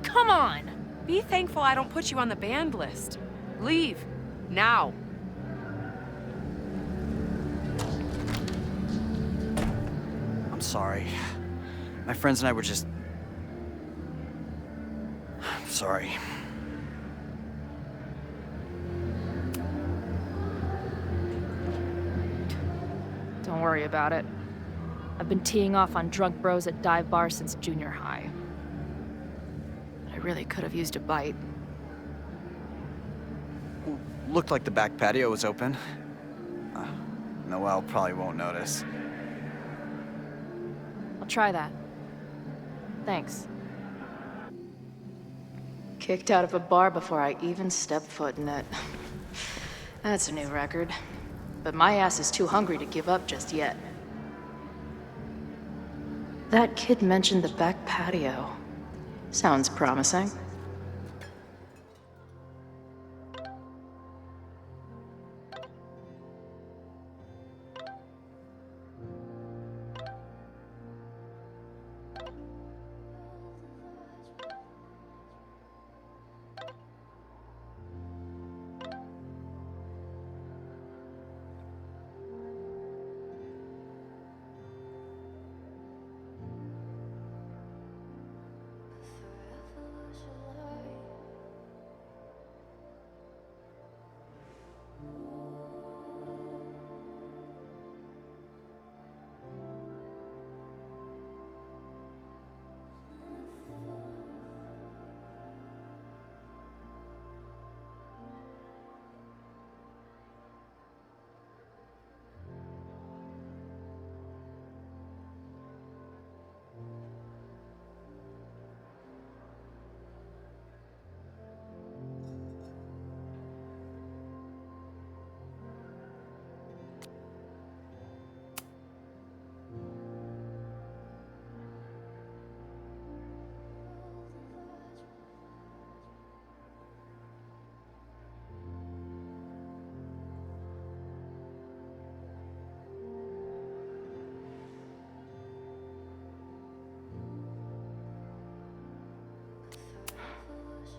Come on! Be thankful I don't put you on the banned list. Leave. Now. I'm sorry. My friends and I were just... I'm sorry. Don't worry about it. I've been teeing off on drunk bros at dive bars since junior high. But I really could have used a bite. Looked like the back patio was open. Noel probably won't notice. I'll try that. Thanks. Kicked out of a bar before I even stepped foot in it. That's a new record. But my ass is too hungry to give up just yet. That kid mentioned the back patio. Sounds promising.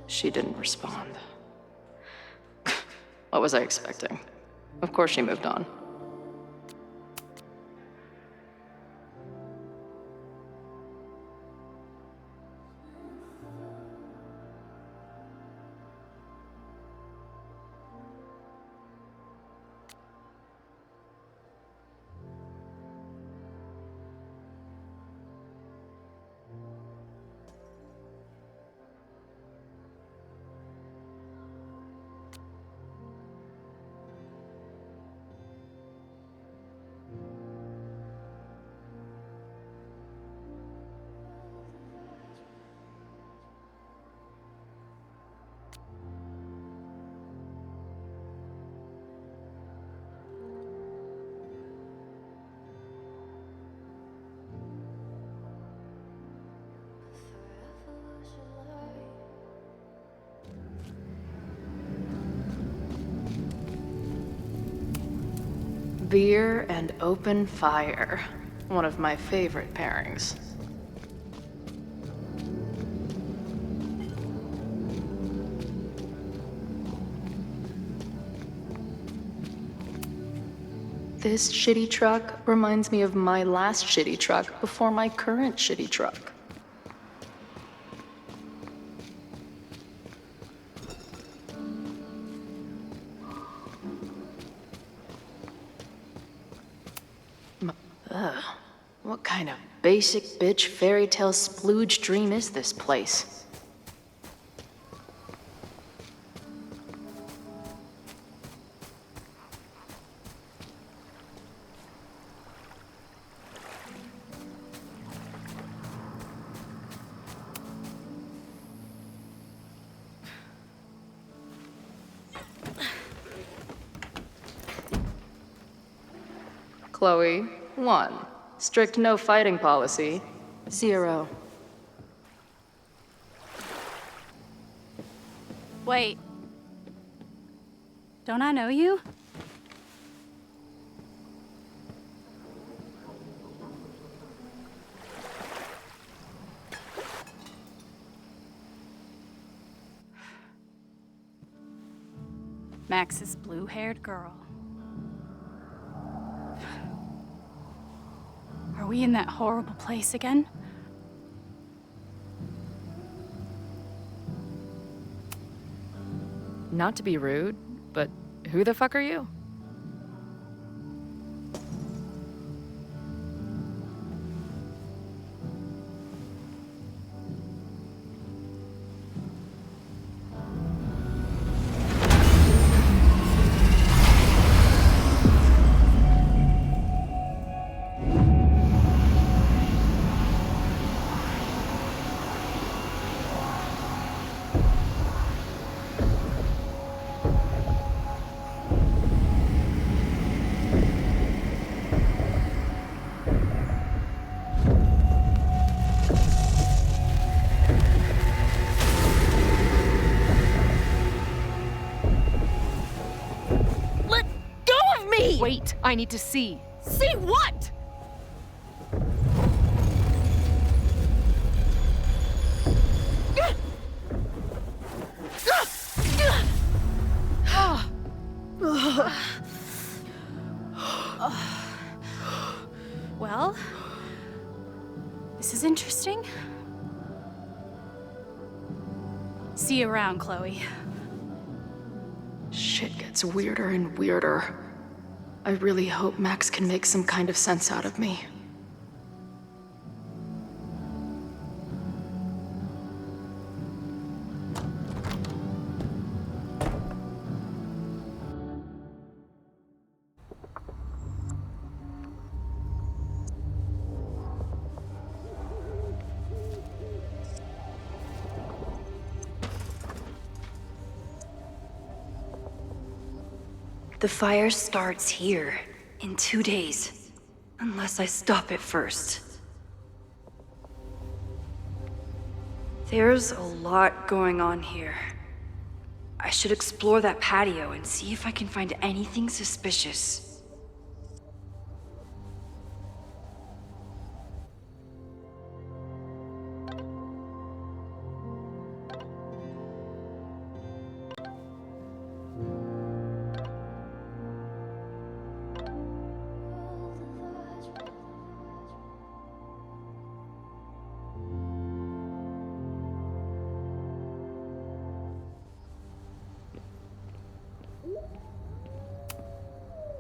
She didn't respond. What was I expecting? Of course she moved on. Beer and open fire. One of my favorite pairings. This shitty truck reminds me of my last shitty truck before my current shitty truck. Ugh. What kind of basic bitch fairy tale splooge dream is this place? Chloe, 1. Strict no fighting policy. 0. Wait. Don't I know you? Max's blue-haired girl. Are we in that horrible place again? Not to be rude, but who the fuck are you? Wait, I need to see. See what? Well, this is interesting. See you around, Chloe. Shit gets weirder and weirder. I really hope Max can make some kind of sense out of me. The fire starts here in 2 days, unless I stop it first. There's a lot going on here. I should explore that patio and see if I can find anything suspicious.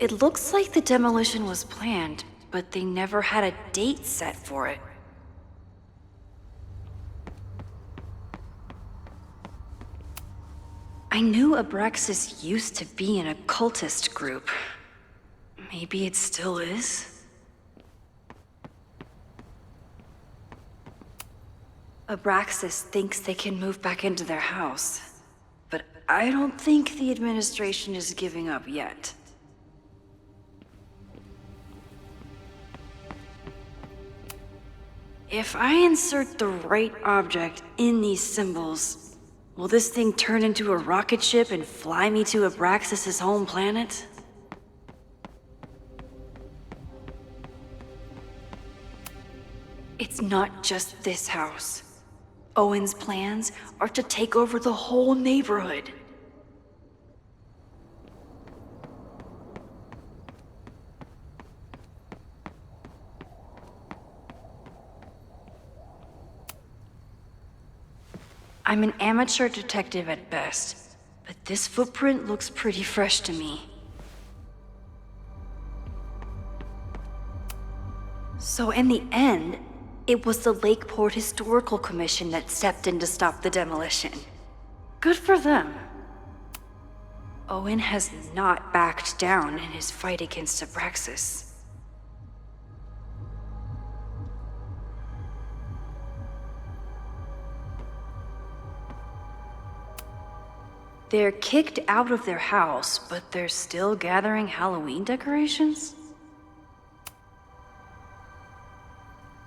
It looks like the demolition was planned, but they never had a date set for it. I knew Abraxas used to be an occultist group. Maybe it still is? Abraxas thinks they can move back into their house, but I don't think the administration is giving up yet. If I insert the right object in these symbols, will this thing turn into a rocket ship and fly me to Abraxas' home planet? It's not just this house. Owen's plans are to take over the whole neighborhood. I'm an amateur detective at best, but this footprint looks pretty fresh to me. So in the end, it was the Lakeport Historical Commission that stepped in to stop the demolition. Good for them. Owen has not backed down in his fight against Abraxas. They're kicked out of their house, but they're still gathering Halloween decorations?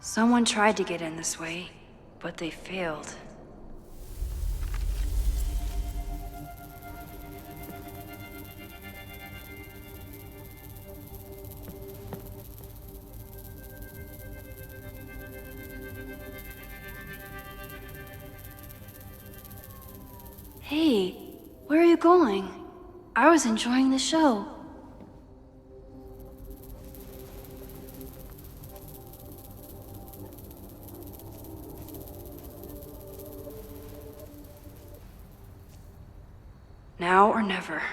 Someone tried to get in this way, but they failed. Hey, where are you going? I was enjoying the show. Now or never.